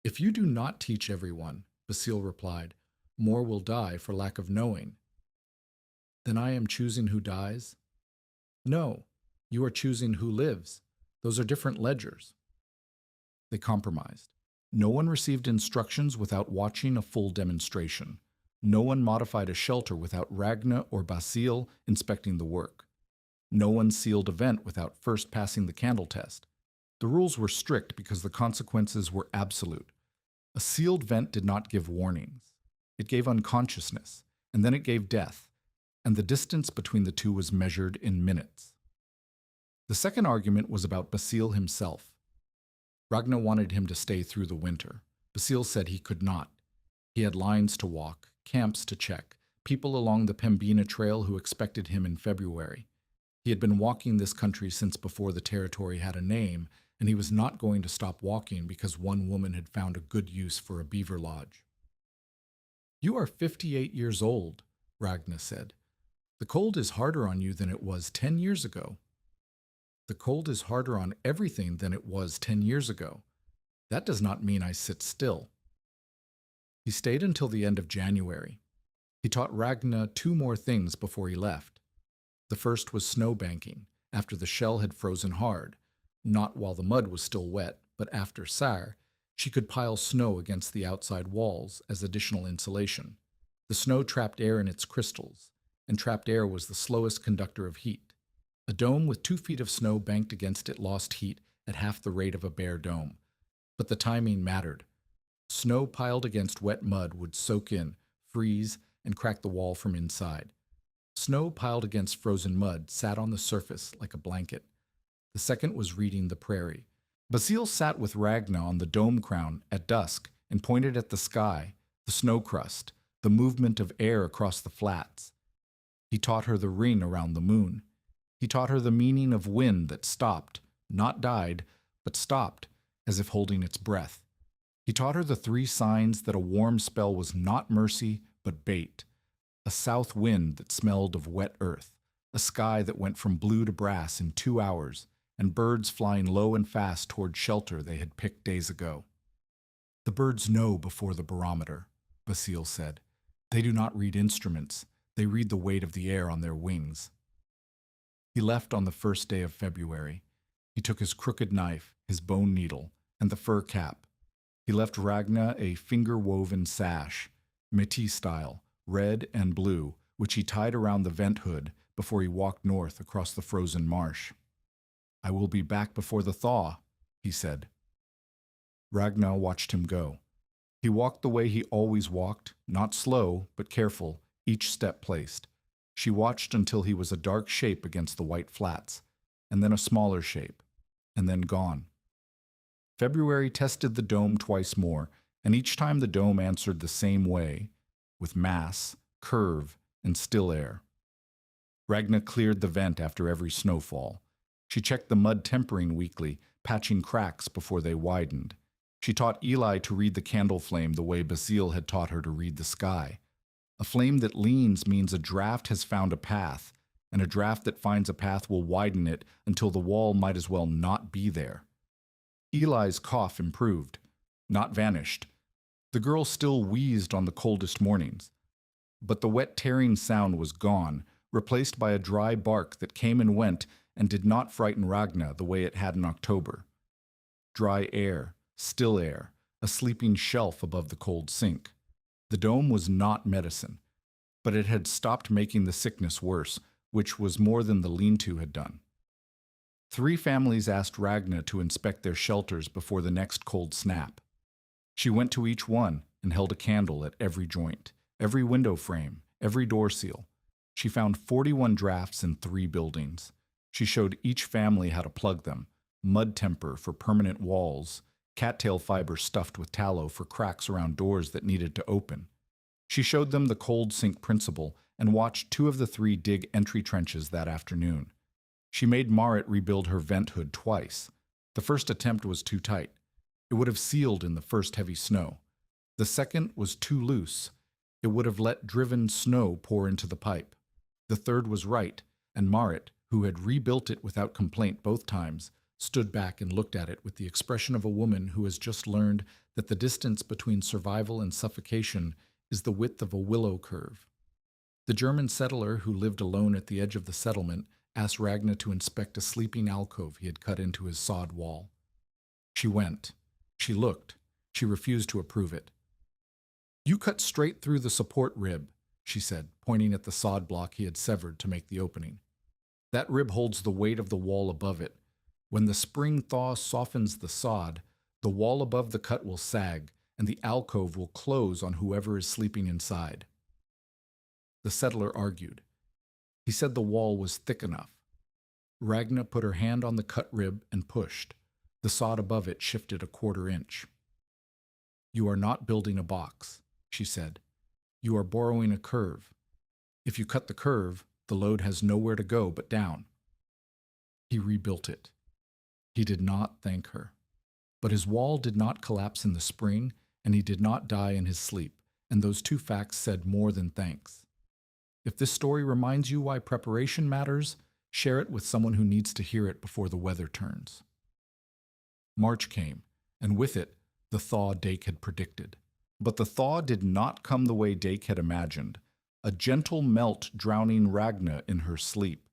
If you do not teach everyone, Basile replied, more will die for lack of knowing. Then I am choosing who dies? No, you are choosing who lives. Those are different ledgers. They compromised. No one received instructions without watching a full demonstration. No one modified a shelter without Ragna or Basile inspecting the work. No one sealed a vent without first passing the candle test. The rules were strict because the consequences were absolute. A sealed vent did not give warnings. It gave unconsciousness, and then it gave death, and the distance between the two was measured in minutes. The second argument was about Basile himself. Ragna wanted him to stay through the winter. Basile said he could not. He had lines to walk, camps to check, people along the Pembina Trail who expected him in February. He had been walking this country since before the territory had a name, and he was not going to stop walking because one woman had found a good use for a beaver lodge. You are 58 years old, Ragna said. The cold is harder on you than it was 10 years ago. The cold is harder on everything than it was 10 years ago. That does not mean I sit still. He stayed until the end of January. He taught Ragna 2 more things before he left. The first was snowbanking, after the shell had frozen hard, not while the mud was still wet, but after Sar, she could pile snow against the outside walls as additional insulation. The snow trapped air in its crystals, and trapped air was the slowest conductor of heat. A dome with 2 feet of snow banked against it lost heat at half the rate of a bare dome. But the timing mattered. Snow piled against wet mud would soak in, freeze, and crack the wall from inside. Snow piled against frozen mud sat on the surface like a blanket. The second was reading the prairie. Basile sat with Ragna on the dome crown at dusk and pointed at the sky, the snow crust, the movement of air across the flats. He taught her the ring around the moon. He taught her the meaning of wind that stopped, not died, but stopped, as if holding its breath. He taught her the 3 signs that a warm spell was not mercy, but bait. A south wind that smelled of wet earth, a sky that went from blue to brass in 2 hours, and birds flying low and fast toward shelter they had picked days ago. The birds know before the barometer, Basile said. They do not read instruments. They read the weight of the air on their wings. He left on the first day of February. He took his crooked knife, his bone needle, and the fur cap. He left Ragna a finger-woven sash, métis style, red and blue, which he tied around the vent hood before he walked north across the frozen marsh. "I will be back before the thaw," he said. Ragna watched him go. He walked the way he always walked, not slow, but careful, each step placed. She watched until he was a dark shape against the white flats, and then a smaller shape, and then gone. February tested the dome twice more, and each time the dome answered the same way, with mass, curve, and still air. Ragna cleared the vent after every snowfall. She checked the mud tempering weekly, patching cracks before they widened. She taught Eli to read the candle flame the way Basile had taught her to read the sky. A flame that leans means a draft has found a path, and a draft that finds a path will widen it until the wall might as well not be there. Eli's cough improved, not vanished. The girl still wheezed on the coldest mornings, but the wet tearing sound was gone, replaced by a dry bark that came and went and did not frighten Ragna the way it had in October. Dry air, still air, a sleeping shelf above the cold sink. The dome was not medicine, but it had stopped making the sickness worse, which was more than the lean-to had done. 3 families asked Ragna to inspect their shelters before the next cold snap. She went to each one and held a candle at every joint, every window frame, every door seal. She found 41 drafts in 3 buildings. She showed each family how to plug them, mud temper for permanent walls, cattail fiber stuffed with tallow for cracks around doors that needed to open. She showed them the cold sink principle and watched 2 of the 3 dig entry trenches that afternoon. She made Marit rebuild her vent hood twice. The first attempt was too tight. It would have sealed in the first heavy snow. The second was too loose. It would have let driven snow pour into the pipe. The third was right, and Marit, who had rebuilt it without complaint both times, stood back and looked at it with the expression of a woman who has just learned that the distance between survival and suffocation is the width of a willow curve. The German settler who lived alone at the edge of the settlement asked Ragna to inspect a sleeping alcove he had cut into his sod wall. She went. She looked. She refused to approve it. "You cut straight through the support rib," she said, pointing at the sod block he had severed to make the opening. "That rib holds the weight of the wall above it. When the spring thaw softens the sod, the wall above the cut will sag, and the alcove will close on whoever is sleeping inside." The settler argued. He said the wall was thick enough. Ragna put her hand on the cut rib and pushed. The sod above it shifted a 1/4 inch. "You are not building a box," she said. "You are borrowing a curve. If you cut the curve, the load has nowhere to go but down." He rebuilt it. He did not thank her. But his wall did not collapse in the spring, and he did not die in his sleep, and those 2 facts said more than thanks. If this story reminds you why preparation matters, share it with someone who needs to hear it before the weather turns. March came, and with it, the thaw Dake had predicted. But the thaw did not come the way Dake had imagined, a gentle melt drowning Ragna in her sleep.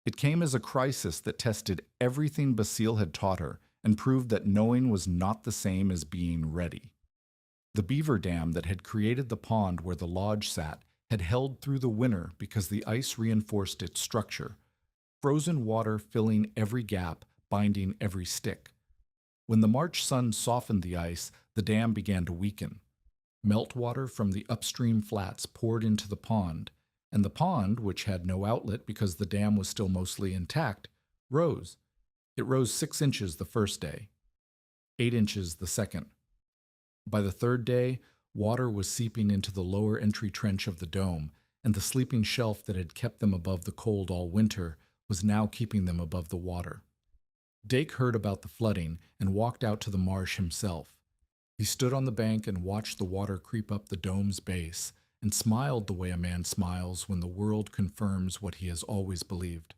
It came as a crisis that tested everything Basile had taught her and proved that knowing was not the same as being ready. The beaver dam that had created the pond where the lodge sat had held through the winter because the ice reinforced its structure. frozen water filling every gap, binding every stick. When the March sun softened the ice, the dam began to weaken. Meltwater from the upstream flats poured into the pond, and the pond, which had no outlet because the dam was still mostly intact, rose. It rose 6 inches the first day, 8 inches the second. By the third day, water was seeping into the lower entry trench of the dome, and the sleeping shelf that had kept them above the cold all winter was now keeping them above the water. Dake heard about the flooding and walked out to the marsh himself. He stood on the bank and watched the water creep up the dome's base, and smiled the way a man smiles when the world confirms what he has always believed.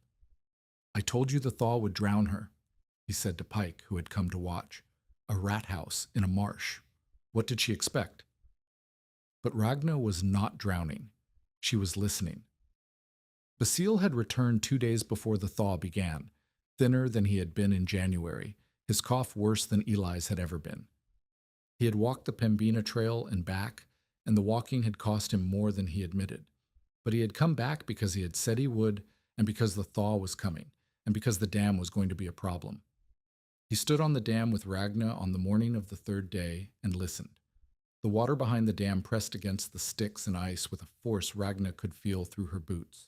"I told you the thaw would drown her," he said to Pike, who had come to watch. "A rat house in a marsh. What did she expect?" But Ragna was not drowning. She was listening. Basile had returned 2 days before the thaw began, thinner than he had been in January, his cough worse than Eli's had ever been. He had walked the Pembina Trail and back, and the walking had cost him more than he admitted. But he had come back because he had said he would, and because the thaw was coming, and because the dam was going to be a problem. He stood on the dam with Ragna on the morning of the third day and listened. The water behind the dam pressed against the sticks and ice with a force Ragna could feel through her boots.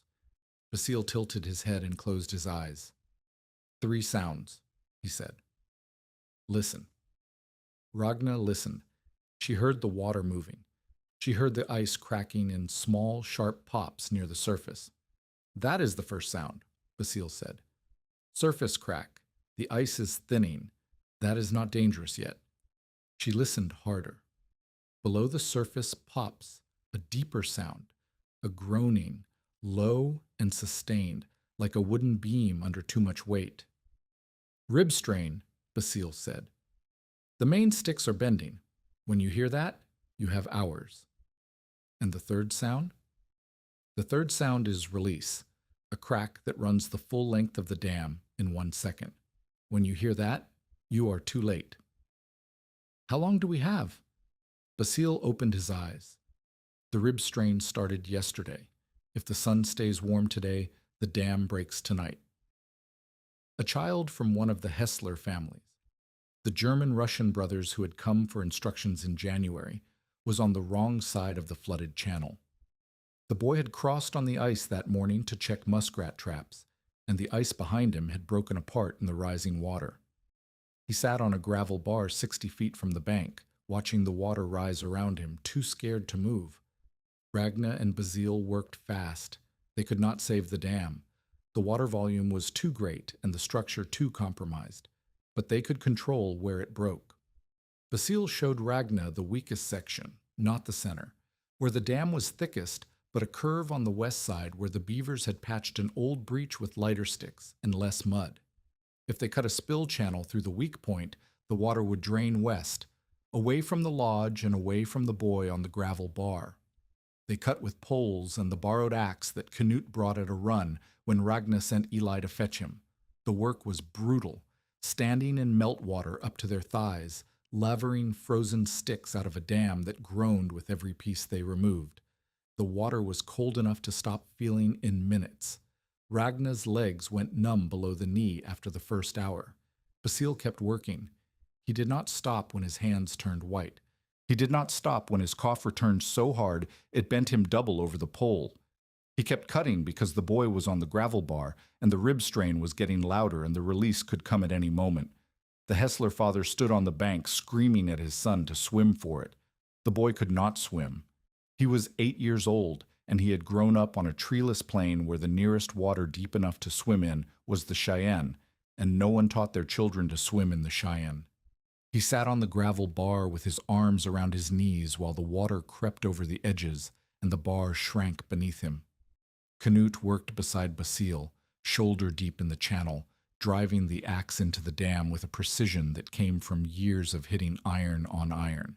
Basile tilted his head and closed his eyes. "3 sounds," he said. "Listen." Ragna listened. She heard the water moving. She heard the ice cracking in small, sharp pops near the surface. "That is the first sound," Basile said. "Surface crack. The ice is thinning. That is not dangerous yet." She listened harder. Below the surface pops a deeper sound, a groaning, low and sustained, like a wooden beam under too much weight. "Rib strain," Basile said. "The main sticks are bending. When you hear that, you have hours." "And the third sound?" "The third sound is release, a crack that runs the full length of the dam in 1 second. When you hear that, you are too late." "How long do we have?" Basile opened his eyes. "The rib strain started yesterday. If the sun stays warm today, the dam breaks tonight." A child from one of the Hessler families, the German-Russian brothers who had come for instructions in January, was on the wrong side of the flooded channel. The boy had crossed on the ice that morning to check muskrat traps, and the ice behind him had broken apart in the rising water. He sat on a gravel bar 60 feet from the bank, watching the water rise around him, too scared to move. Ragna and Basile worked fast. They could not save the dam. The water volume was too great and the structure too compromised, but they could control where it broke. Basile showed Ragna the weakest section, not the center, where the dam was thickest, but a curve on the west side where the beavers had patched an old breach with lighter sticks and less mud. If they cut a spill channel through the weak point, the water would drain west, away from the lodge and away from the boy on the gravel bar. They cut with poles and the borrowed axe that Canute brought at a run when Ragna sent Eli to fetch him. The work was brutal, standing in meltwater up to their thighs, lavering frozen sticks out of a dam that groaned with every piece they removed. The water was cold enough to stop feeling in minutes. Ragna's legs went numb below the knee after the first hour. Basile kept working. He did not stop when his hands turned white. He did not stop when his cough returned so hard it bent him double over the pole. He kept cutting because the boy was on the gravel bar, and the rib strain was getting louder and the release could come at any moment. The Hessler father stood on the bank screaming at his son to swim for it. The boy could not swim. He was 8 years old, and he had grown up on a treeless plain where the nearest water deep enough to swim in was the Cheyenne, and no one taught their children to swim in the Cheyenne. He sat on the gravel bar with his arms around his knees while the water crept over the edges and the bar shrank beneath him. Canute worked beside Basile, shoulder deep in the channel, driving the axe into the dam with a precision that came from years of hitting iron on iron.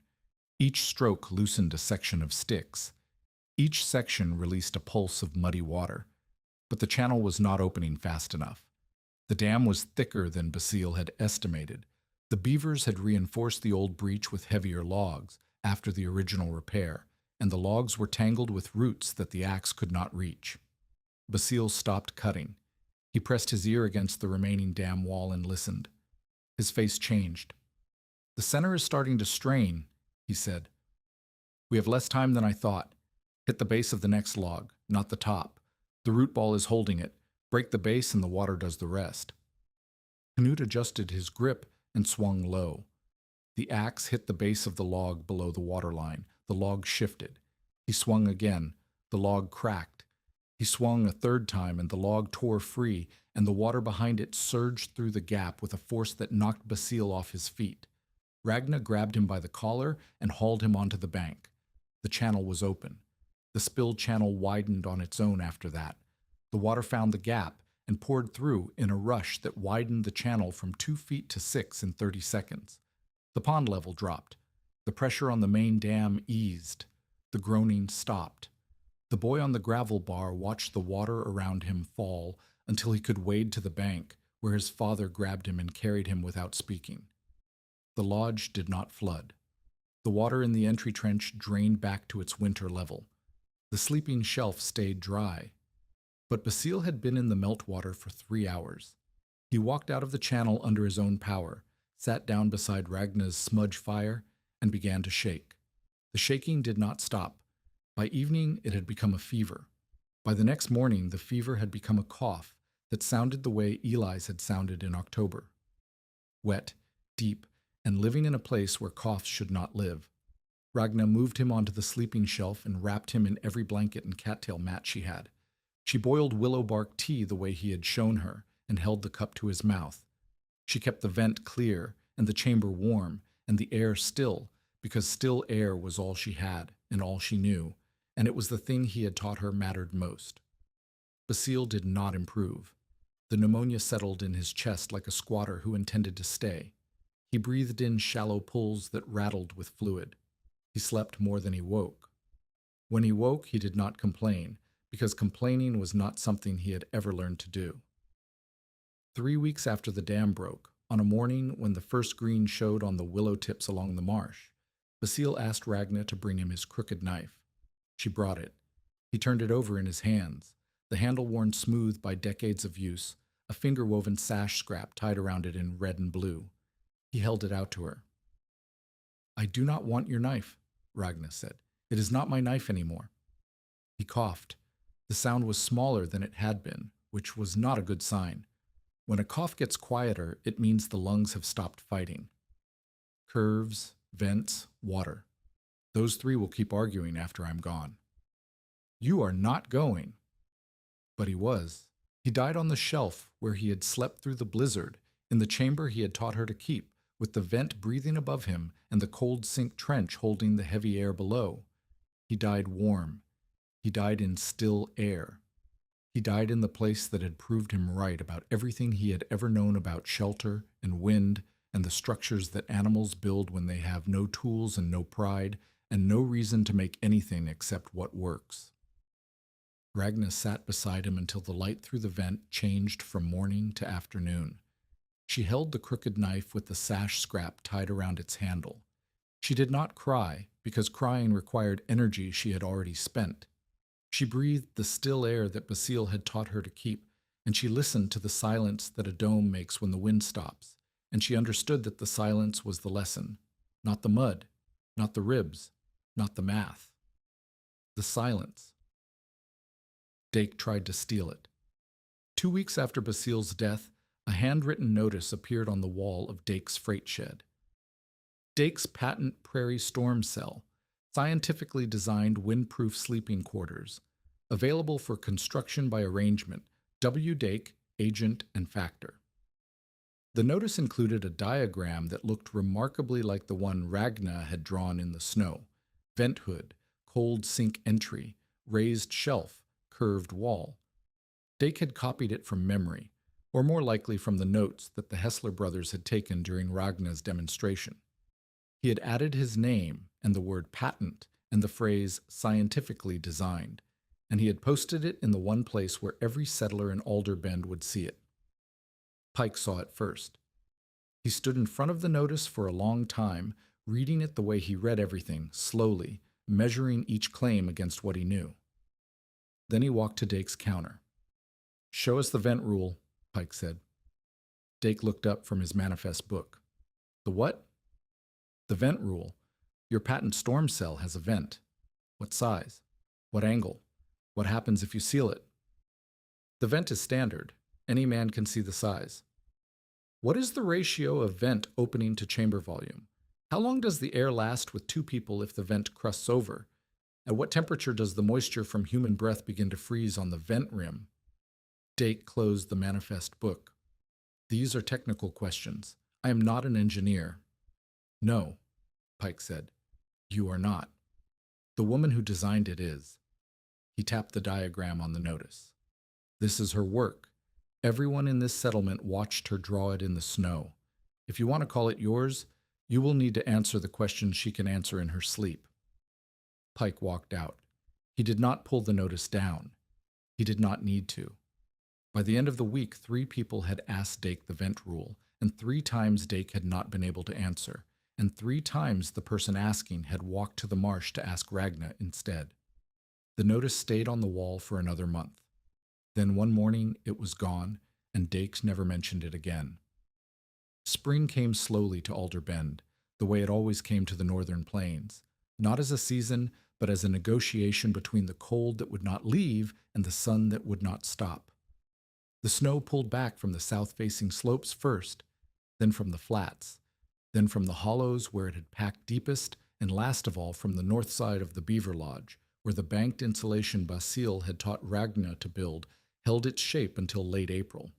Each stroke loosened a section of sticks. Each section released a pulse of muddy water. But the channel was not opening fast enough. The dam was thicker than Basile had estimated. The beavers had reinforced the old breach with heavier logs after the original repair, and the logs were tangled with roots that the axe could not reach. Basile stopped cutting. He pressed his ear against the remaining dam wall and listened. His face changed. "The center is starting to strain," he said. "We have less time than I thought. Hit the base of the next log, not the top. The root ball is holding it. Break the base and the water does the rest." Canute adjusted his grip and swung low. The axe hit the base of the log below the waterline. The log shifted. He swung again. The log cracked. He swung a third time, and the log tore free, and the water behind it surged through the gap with a force that knocked Basile off his feet. Ragna grabbed him by the collar and hauled him onto the bank. The channel was open. The spilled channel widened on its own after that. The water found the gap and poured through in a rush that widened the channel from 2 feet to 6 in 30 seconds. The pond level dropped. The pressure on the main dam eased. The groaning stopped. The boy on the gravel bar watched the water around him fall until he could wade to the bank, where his father grabbed him and carried him without speaking. The lodge did not flood. The water in the entry trench drained back to its winter level. The sleeping shelf stayed dry. But Basile had been in the meltwater for 3 hours. He walked out of the channel under his own power, sat down beside Ragna's smudge fire, and began to shake. The shaking did not stop. By evening, it had become a fever. By the next morning, the fever had become a cough that sounded the way Eli's had sounded in October. Wet, deep, and living in a place where coughs should not live. Ragna moved him onto the sleeping shelf and wrapped him in every blanket and cattail mat she had. She boiled willow bark tea the way he had shown her and held the cup to his mouth. She kept the vent clear and the chamber warm and the air still, because still air was all she had and all she knew, and it was the thing he had taught her mattered most. Basile did not improve. The pneumonia settled in his chest like a squatter who intended to stay. He breathed in shallow pulls that rattled with fluid. He slept more than he woke. When he woke, he did not complain, because complaining was not something he had ever learned to do. 3 weeks after the dam broke, on a morning when the first green showed on the willow tips along the marsh, Basile asked Ragna to bring him his crooked knife. She brought it. He turned it over in his hands, the handle worn smooth by decades of use, a finger-woven sash scrap tied around it in red and blue. He held it out to her. "I do not want your knife," Ragna said. "It is not my knife anymore." He coughed. The sound was smaller than it had been, which was not a good sign. When a cough gets quieter, it means the lungs have stopped fighting. Curves, vents, water. Those 3 will keep arguing after I'm gone. "You are not going." But he was. He died on the shelf where he had slept through the blizzard, in the chamber he had taught her to keep, with the vent breathing above him and the cold sink trench holding the heavy air below. He died warm. He died in still air. He died in the place that had proved him right about everything he had ever known about shelter and wind and the structures that animals build when they have no tools and no pride and no reason to make anything except what works. Ragna sat beside him until the light through the vent changed from morning to afternoon. She held the crooked knife with the sash scrap tied around its handle. She did not cry, because crying required energy she had already spent. She breathed the still air that Basile had taught her to keep, and she listened to the silence that a dome makes when the wind stops, and she understood that the silence was the lesson, not the mud, not the ribs, not the math. The silence. Dake tried to steal it. 2 weeks after Basile's death, a handwritten notice appeared on the wall of Dake's freight shed. Dake's patent prairie storm cell, scientifically designed windproof sleeping quarters, available for construction by arrangement, W. Dake, agent and factor. The notice included a diagram that looked remarkably like the one Ragna had drawn in the snow: vent hood, cold sink entry, raised shelf, curved wall. Dake had copied it from memory, or more likely from the notes that the Hessler brothers had taken during Ragna's demonstration. He had added his name and the word patent and the phrase scientifically designed, and he had posted it in the one place where every settler in Alder Bend would see it. Pike saw it first. He stood in front of the notice for a long time, reading it the way he read everything, slowly, measuring each claim against what he knew. Then he walked to Dake's counter. "Show us the vent rule," Pike said. Dake looked up from his manifest book. The what? The vent rule. Your patent storm cell has a vent. What size? What angle? What happens if you seal it? The vent is standard. Any man can see the size. What is the ratio of vent opening to chamber volume? How long does the air last with two people if the vent crusts over? At what temperature does the moisture from human breath begin to freeze on the vent rim? Dake closed the manifest book. These are technical questions. I am not an engineer. No, Pike said. You are not. The woman who designed it is. He tapped the diagram on the notice. This is her work. Everyone in this settlement watched her draw it in the snow. If you want to call it yours, you will need to answer the questions she can answer in her sleep. Pike walked out. He did not pull the notice down. He did not need to. By the end of the week, 3 people had asked Dake the vent rule, and 3 times Dake had not been able to answer, and 3 times the person asking had walked to the marsh to ask Ragna instead. The notice stayed on the wall for another month. Then one morning it was gone, and Dake never mentioned it again. Spring came slowly to Alder Bend, the way it always came to the northern plains, not as a season, but as a negotiation between the cold that would not leave and the sun that would not stop. The snow pulled back from the south-facing slopes first, then from the flats, then from the hollows where it had packed deepest, and last of all from the north side of the Beaver Lodge, where the banked insulation Basile had taught Ragna to build held its shape until late April.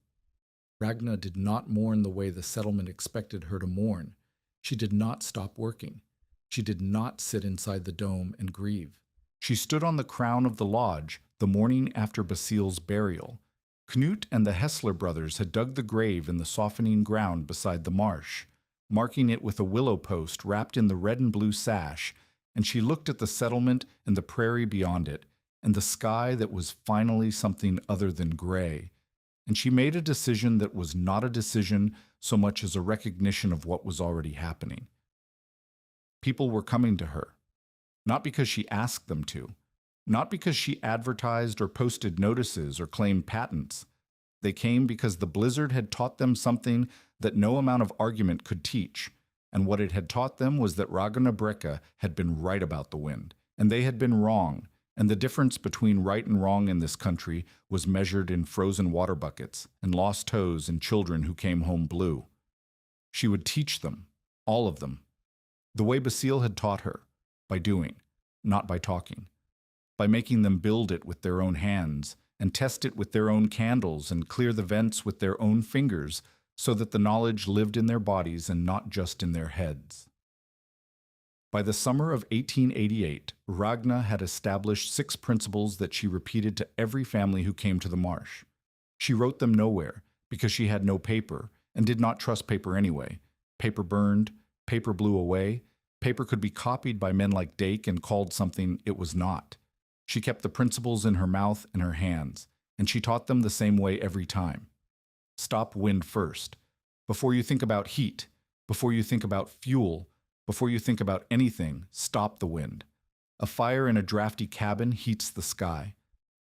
Ragna did not mourn the way the settlement expected her to mourn. She did not stop working. She did not sit inside the dome and grieve. She stood on the crown of the lodge the morning after Basile's burial. Knut and the Hessler brothers had dug the grave in the softening ground beside the marsh, marking it with a willow post wrapped in the red and blue sash, and she looked at the settlement and the prairie beyond it, and the sky that was finally something other than gray, and she made a decision that was not a decision so much as a recognition of what was already happening. People were coming to her, not because she asked them to, not because she advertised or posted notices or claimed patents. They came because the blizzard had taught them something that no amount of argument could teach, and what it had taught them was that Ragna Brecka had been right about the wind, and they had been wrong, and the difference between right and wrong in this country was measured in frozen water buckets and lost toes and children who came home blue. She would teach them, all of them, the way Basile had taught her, by doing, not by talking, by making them build it with their own hands and test it with their own candles and clear the vents with their own fingers so that the knowledge lived in their bodies and not just in their heads. By the summer of 1888, Ragna had established 6 principles that she repeated to every family who came to the marsh. She wrote them nowhere because she had no paper and did not trust paper anyway. Paper burned, paper blew away, paper could be copied by men like Dake and called something it was not. She kept the principles in her mouth and her hands, and she taught them the same way every time. Stop wind first. Before you think about heat, before you think about fuel, before you think about anything, stop the wind. A fire in a drafty cabin heats the sky.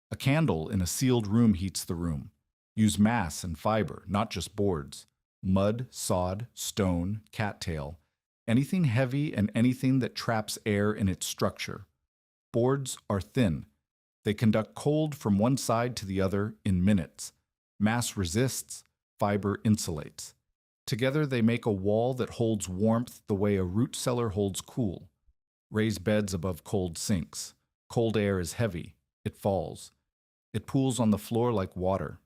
A candle in a sealed room heats the room. Use mass and fiber, not just boards. Mud, sod, stone, cattail. Anything heavy and anything that traps air in its structure. Boards are thin. They conduct cold from one side to the other in minutes. Mass resists, fiber insulates. Together they make a wall that holds warmth the way a root cellar holds cool. Raise beds above cold sinks. Cold air is heavy. It falls. It pools on the floor like water.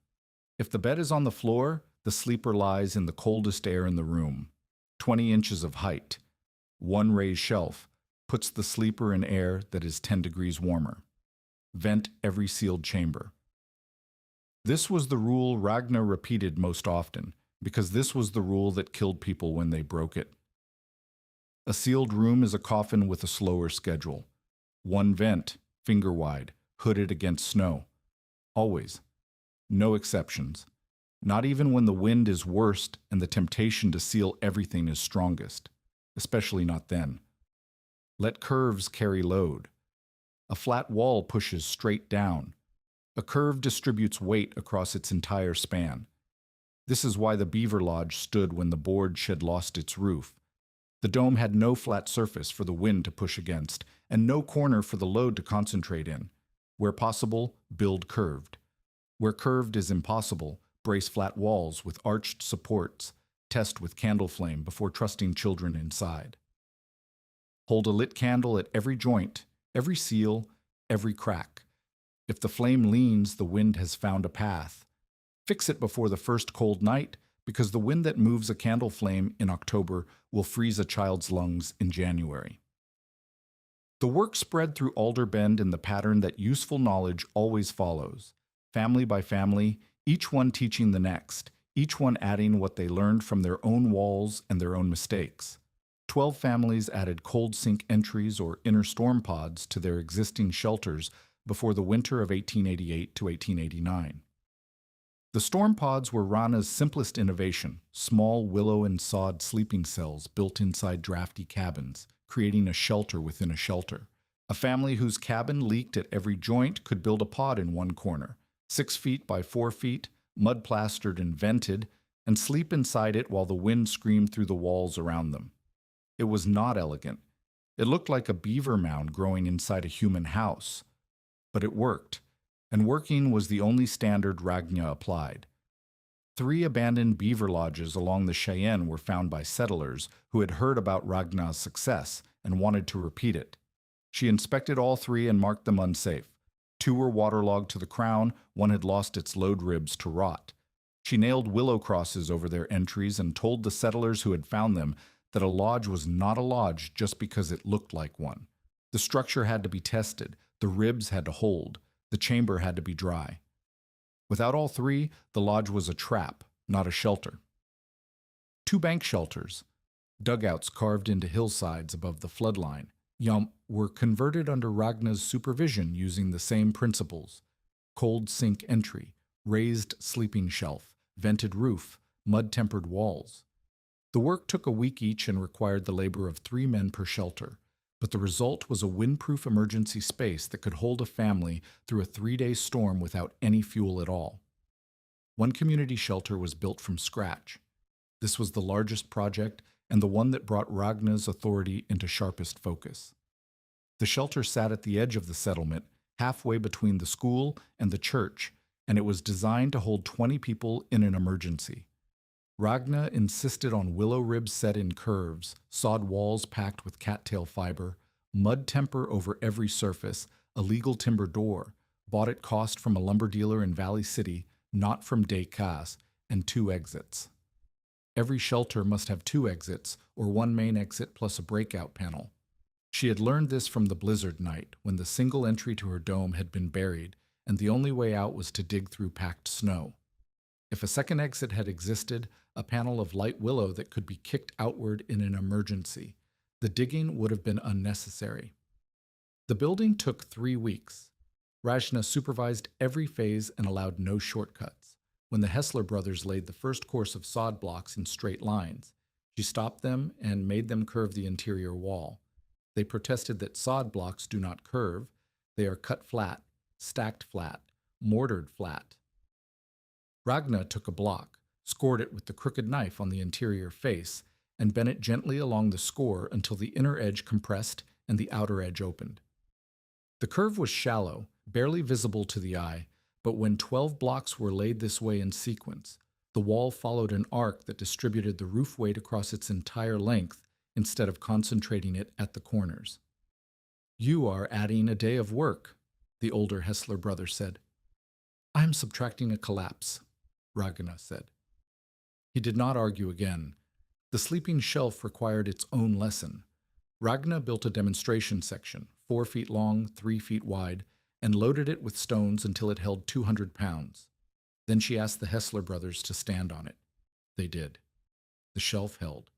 If the bed is on the floor, the sleeper lies in the coldest air in the room. 20 inches of height. One raised shelf puts the sleeper in air that is 10 degrees warmer. Vent every sealed chamber. This was the rule Ragna repeated most often, because this was the rule that killed people when they broke it. A sealed room is a coffin with a slower schedule. One vent, finger wide, hooded against snow. Always. No exceptions. Not even when the wind is worst and the temptation to seal everything is strongest. Especially not then. Let curves carry load. A flat wall pushes straight down. A curve distributes weight across its entire span. This is why the Beaver Lodge stood when the board had lost its roof. The dome had no flat surface for the wind to push against, and no corner for the load to concentrate in. Where possible, build curved. Where curved is impossible, brace flat walls with arched supports, test with candle flame before trusting children inside. Hold a lit candle at every joint, every seal, every crack. If the flame leans, the wind has found a path. Fix it before the first cold night, because the wind that moves a candle flame in October will freeze a child's lungs in January. The work spread through Alder Bend in the pattern that useful knowledge always follows, family by family, each one teaching the next, each one adding what they learned from their own walls and their own mistakes. 12 families added cold sink entries or inner storm pods to their existing shelters before the winter of 1888 to 1889. The storm pods were Ragna's simplest innovation, small willow and sod sleeping cells built inside drafty cabins, creating a shelter within a shelter. A family whose cabin leaked at every joint could build a pod in one corner, 6 feet by 4 feet, mud plastered and vented, and sleep inside it while the wind screamed through the walls around them. It was not elegant. It looked like a beaver mound growing inside a human house. But it worked, and working was the only standard Ragna applied. 3 abandoned beaver lodges along the Cheyenne were found by settlers who had heard about Ragna's success and wanted to repeat it. She inspected all 3 and marked them unsafe. 2 were waterlogged to the crown, 1 had lost its load ribs to rot. She nailed willow crosses over their entries and told the settlers who had found them that a lodge was not a lodge just because it looked like one. The structure had to be tested, the ribs had to hold, the chamber had to be dry. Without all 3, the lodge was a trap, not a shelter. 2 bank shelters, dugouts carved into hillsides above the floodline, were converted under Ragna's supervision using the same principles: cold sink entry, raised sleeping shelf, vented roof, mud-tempered walls. The work took a week each and required the labor of 3 men per shelter, but the result was a windproof emergency space that could hold a family through a 3-day storm without any fuel at all. 1 community shelter was built from scratch. This was the largest project and the one that brought Ragna's authority into sharpest focus. The shelter sat at the edge of the settlement, halfway between the school and the church, and it was designed to hold 20 people in an emergency. Ragna insisted on willow ribs set in curves, sod walls packed with cattail fiber, mud temper over every surface, a legal timber door, bought at cost from a lumber dealer in Valley City, not from Descas, and 2 exits. Every shelter must have 2 exits, or 1 main exit plus a breakout panel. She had learned this from the blizzard night, when the single entry to her dome had been buried, and the only way out was to dig through packed snow. If a second exit had existed, a panel of light willow that could be kicked outward in an emergency, the digging would have been unnecessary. The building took 3 weeks. Ragna supervised every phase and allowed no shortcuts. When the Hessler brothers laid the first course of sod blocks in straight lines, she stopped them and made them curve the interior wall. They protested that sod blocks do not curve, they are cut flat, stacked flat, mortared flat. Ragna took a block, scored it with the crooked knife on the interior face, and bent it gently along the score until the inner edge compressed and the outer edge opened. The curve was shallow, barely visible to the eye, but when 12 blocks were laid this way in sequence, the wall followed an arc that distributed the roof weight across its entire length instead of concentrating it at the corners. "You are adding a day of work," the older Hessler brother said. "I am subtracting a collapse," Ragna said. He did not argue again. The sleeping shelf required its own lesson. Ragna built a demonstration section, 4 feet long, 3 feet wide, and loaded it with stones until it held 200 pounds. Then she asked the Hessler brothers to stand on it. They did. The shelf held.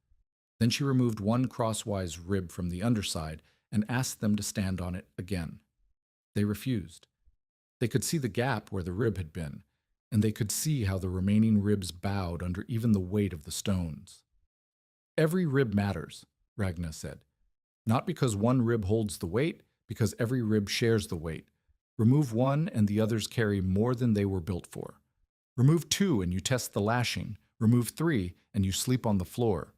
Then she removed 1 crosswise rib from the underside and asked them to stand on it again. They refused. They could see the gap where the rib had been, and they could see how the remaining ribs bowed under even the weight of the stones. "Every rib matters," Ragna said. "Not because 1 rib holds the weight, because every rib shares the weight. Remove 1 and the others carry more than they were built for. Remove 2 and you test the lashing. Remove 3 and you sleep on the floor.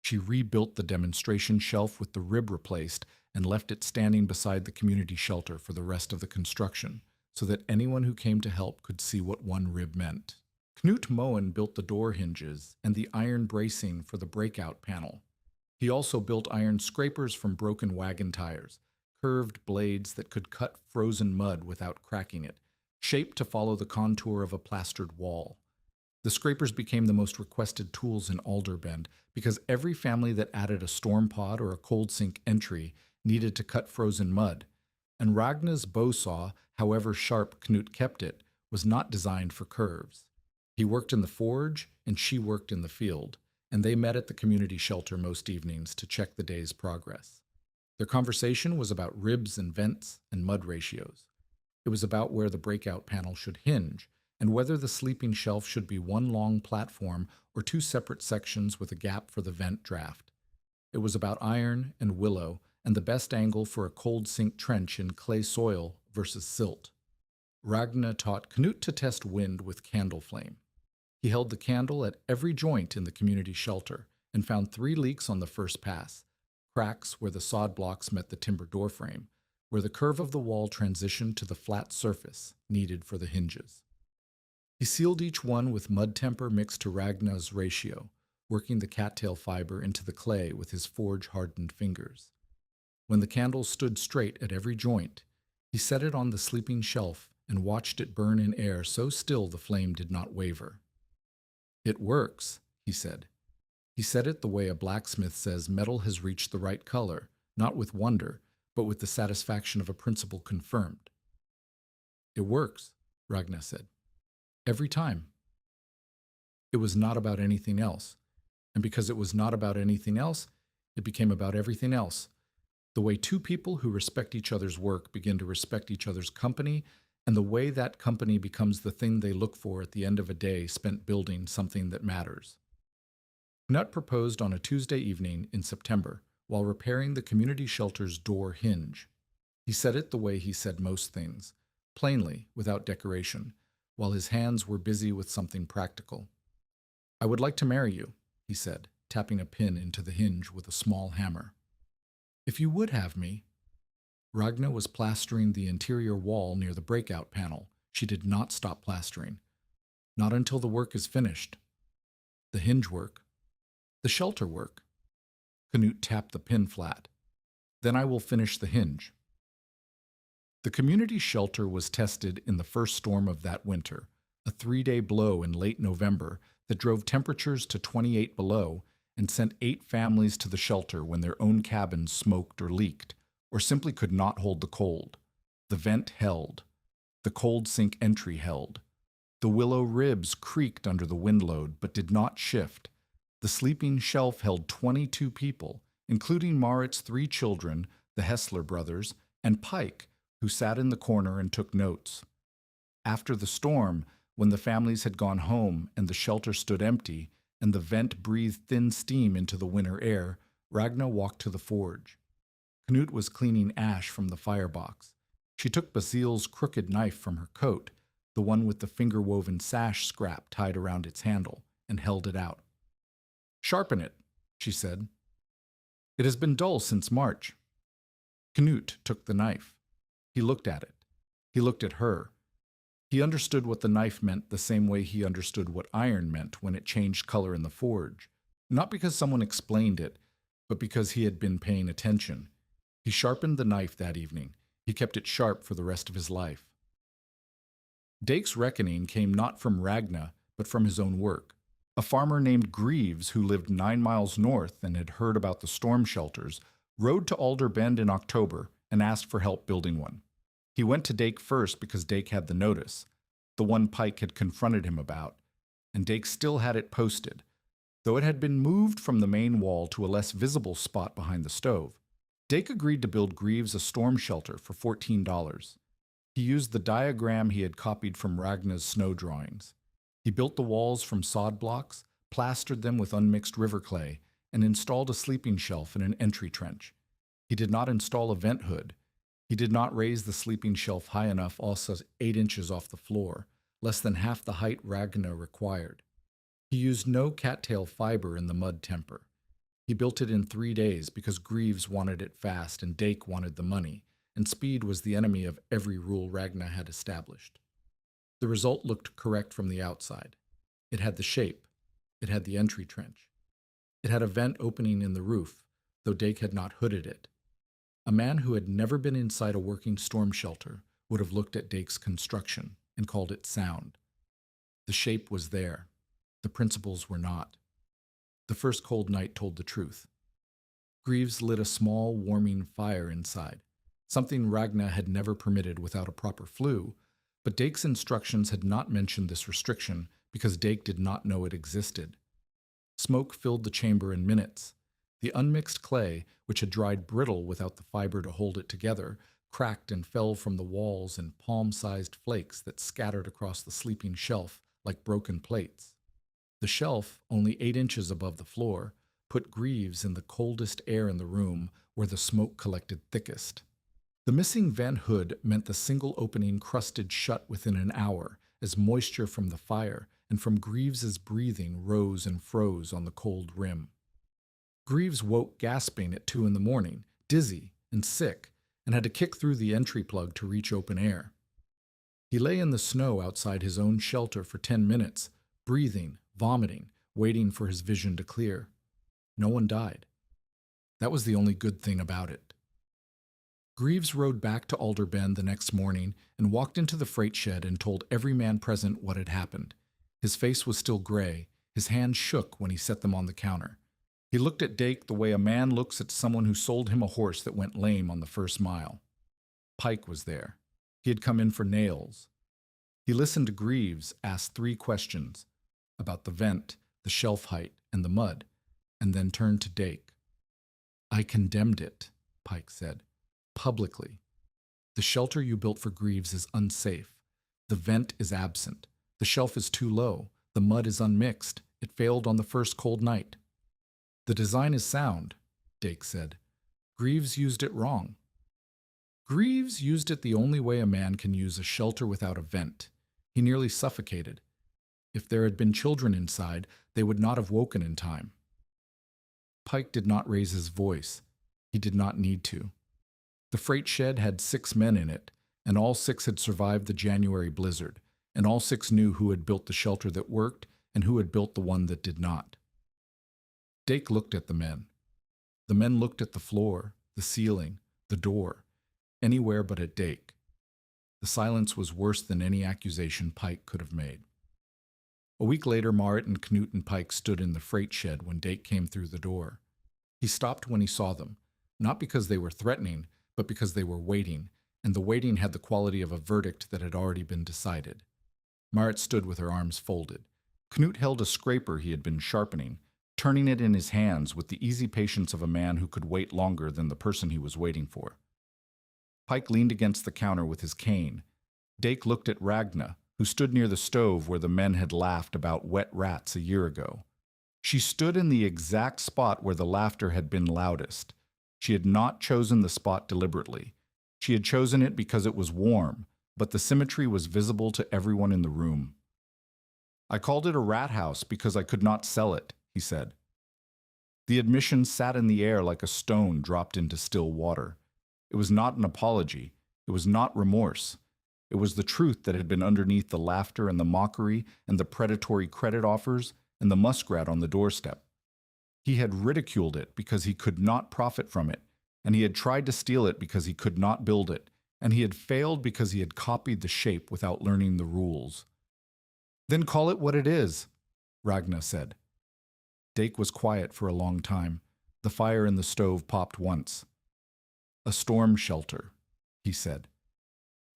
She rebuilt the demonstration shelf with the rib replaced and left it standing beside the community shelter for the rest of the construction, so that anyone who came to help could see what one rib meant. Knut Moen built the door hinges and the iron bracing for the breakout panel. He also built iron scrapers from broken wagon tires, curved blades that could cut frozen mud without cracking it, shaped to follow the contour of a plastered wall. The scrapers became the most requested tools in Alderbend because every family that added a storm pod or a cold sink entry needed to cut frozen mud, and Ragna's bow saw, however sharp Knut kept it, was not designed for curves. He worked in the forge and she worked in the field, and they met at the community shelter most evenings to check the day's progress. Their conversation was about ribs and vents and mud ratios. It was about where the breakout panel should hinge, and whether the sleeping shelf should be one long platform or 2 separate sections with a gap for the vent draft. It was about iron and willow and the best angle for a cold sink trench in clay soil versus silt. Ragna taught Knut to test wind with candle flame. He held the candle at every joint in the community shelter and found 3 leaks on the first pass, cracks where the sod blocks met the timber doorframe, where the curve of the wall transitioned to the flat surface needed for the hinges. He sealed each one with mud temper mixed to Ragna's ratio, working the cattail fiber into the clay with his forge-hardened fingers. When the candle stood straight at every joint, he set it on the sleeping shelf and watched it burn in air so still the flame did not waver. "It works," he said. He said it the way a blacksmith says metal has reached the right color, not with wonder, but with the satisfaction of a principle confirmed. "It works," Ragna said. "Every time." It was not about anything else, and because it was not about anything else, it became about everything else. The way 2 people who respect each other's work begin to respect each other's company, and the way that company becomes the thing they look for at the end of a day spent building something that matters. Knut proposed on a Tuesday evening in September while repairing the community shelter's door hinge. He said it the way he said most things, plainly, without decoration, while his hands were busy with something practical. "I would like to marry you," he said, tapping a pin into the hinge with a small hammer. "If you would have me." Ragna was plastering the interior wall near the breakout panel. She did not stop plastering. "Not until the work is finished." "The hinge work." "The shelter work." Knut tapped the pin flat. "Then I will finish the hinge." The community shelter was tested in the first storm of that winter, a 3-day blow in late November that drove temperatures to 28 below and sent 8 families to the shelter when their own cabins smoked or leaked, or simply could not hold the cold. The vent held. The cold sink entry held. The willow ribs creaked under the wind load but did not shift. The sleeping shelf held 22 people, including Marit's 3 children, the Hessler brothers, and Pike, who sat in the corner and took notes. After the storm, when the families had gone home and the shelter stood empty, and the vent breathed thin steam into the winter air, Ragna walked to the forge. Knut was cleaning ash from the firebox. She took Basile's crooked knife from her coat, the one with the finger-woven sash scrap tied around its handle, and held it out. "Sharpen it," she said. "It has been dull since March." Knut took the knife. He looked at it. He looked at her. He understood what the knife meant the same way he understood what iron meant when it changed color in the forge, not because someone explained it, but because he had been paying attention. He sharpened the knife that evening. He kept it sharp for the rest of his life. Dake's reckoning came not from Ragna, but from his own work. A farmer named Greaves, who lived 9 miles north and had heard about the storm shelters, rode to Alder Bend in October and asked for help building one. He went to Dake first because Dake had the notice, the one Pike had confronted him about, and Dake still had it posted, though it had been moved from the main wall to a less visible spot behind the stove. Dake agreed to build Greaves a storm shelter for $14. He used the diagram he had copied from Ragna's snow drawings. He built the walls from sod blocks, plastered them with unmixed river clay, and installed a sleeping shelf in an entry trench. He did not install a vent hood. He did not raise the sleeping shelf high enough, also 8 inches off the floor, less than half the height Ragna required. He used no cattail fiber in the mud temper. He built it in 3 days because Greaves wanted it fast and Dake wanted the money, and speed was the enemy of every rule Ragna had established. The result looked correct from the outside. It had the shape. It had the entry trench. It had a vent opening in the roof, though Dake had not hooded it. A man who had never been inside a working storm shelter would have looked at Dake's construction and called it sound. The shape was there. The principles were not. The first cold night told the truth. Greaves lit a small, warming fire inside, something Ragna had never permitted without a proper flue, but Dake's instructions had not mentioned this restriction because Dake did not know it existed. Smoke filled the chamber in minutes. The unmixed clay, which had dried brittle without the fiber to hold it together, cracked and fell from the walls in palm-sized flakes that scattered across the sleeping shelf like broken plates. The shelf, only 8 inches above the floor, put Greaves in the coldest air in the room where the smoke collected thickest. The missing vent hood meant the single opening crusted shut within an hour as moisture from the fire and from Greaves's breathing rose and froze on the cold rim. Greaves woke gasping at 2 a.m, dizzy and sick, and had to kick through the entry plug to reach open air. He lay in the snow outside his own shelter for 10 minutes, breathing, vomiting, waiting for his vision to clear. No one died. That was the only good thing about it. Greaves rode back to Alder Bend the next morning and walked into the freight shed and told every man present what had happened. His face was still gray. His hands shook when he set them on the counter. He looked at Dake the way a man looks at someone who sold him a horse that went lame on the first mile. Pike was there. He had come in for nails. He listened to Greaves ask 3 questions about the vent, the shelf height, and the mud, and then turned to Dake. "I condemned it," Pike said, "publicly. The shelter you built for Greaves is unsafe. The vent is absent. The shelf is too low. The mud is unmixed. It failed on the first cold night." "The design is sound," Dake said. "Greaves used it wrong." Greaves used it the only way a man can use a shelter without a vent. He nearly suffocated. If there had been children inside, they would not have woken in time. Pike did not raise his voice. He did not need to. The freight shed had 6 men in it, and all 6 had survived the January blizzard, and all 6 knew who had built the shelter that worked and who had built the one that did not. Dake looked at the men. The men looked at the floor, the ceiling, the door, anywhere but at Dake. The silence was worse than any accusation Pike could have made. A week later, Marit and Knut and Pike stood in the freight shed when Dake came through the door. He stopped when he saw them, not because they were threatening, but because they were waiting, and the waiting had the quality of a verdict that had already been decided. Marit stood with her arms folded. Knut held a scraper he had been sharpening, turning it in his hands with the easy patience of a man who could wait longer than the person he was waiting for. Pike leaned against the counter with his cane. Dake looked at Ragna, who stood near the stove where the men had laughed about wet rats a year ago. She stood in the exact spot where the laughter had been loudest. She had not chosen the spot deliberately. She had chosen it because it was warm, but the symmetry was visible to everyone in the room. "I called it a rat house because I could not sell it," he said. The admission sat in the air like a stone dropped into still water. It was not an apology. It was not remorse. It was the truth that had been underneath the laughter and the mockery and the predatory credit offers and the muskrat on the doorstep. He had ridiculed it because he could not profit from it, and he had tried to steal it because he could not build it, and he had failed because he had copied the shape without learning the rules. "Then call it what it is," Ragna said. Dake was quiet for a long time. The fire in the stove popped once. "A storm shelter," he said.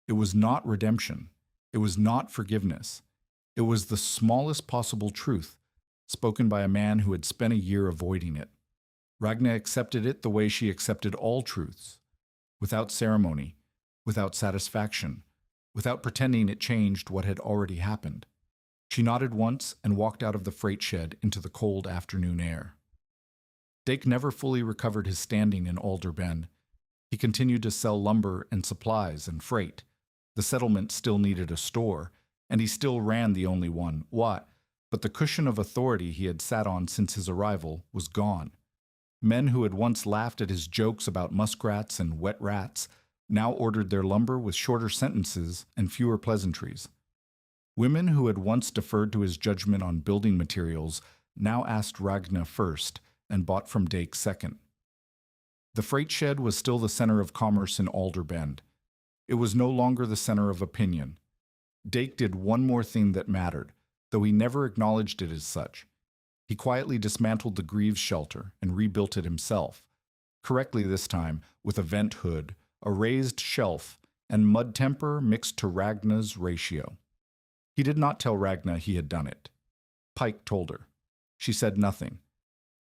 It was not redemption. It was not forgiveness. It was the smallest possible truth, spoken by a man who had spent a year avoiding it. Ragna accepted it the way she accepted all truths, without ceremony, without satisfaction, without pretending it changed what had already happened. She nodded once and walked out of the freight shed into the cold afternoon air. Dake never fully recovered his standing in Alder Bend. He continued to sell lumber and supplies and freight. The settlement still needed a store, And he still ran the only one. What? But the cushion of authority he had sat on since his arrival was gone. Men who had once laughed at his jokes about muskrats and wet rats now ordered their lumber with shorter sentences and fewer pleasantries. Women who had once deferred to his judgment on building materials now asked Ragna first and bought from Dake second. The freight shed was still the center of commerce in Alder Bend. It was no longer the center of opinion. Dake did one more thing that mattered, though he never acknowledged it as such. He quietly dismantled the Greaves shelter and rebuilt it himself, correctly this time, with a vent hood, a raised shelf, and mud temper mixed to Ragna's ratio. He did not tell Ragna he had done it. Pike told her. She said nothing.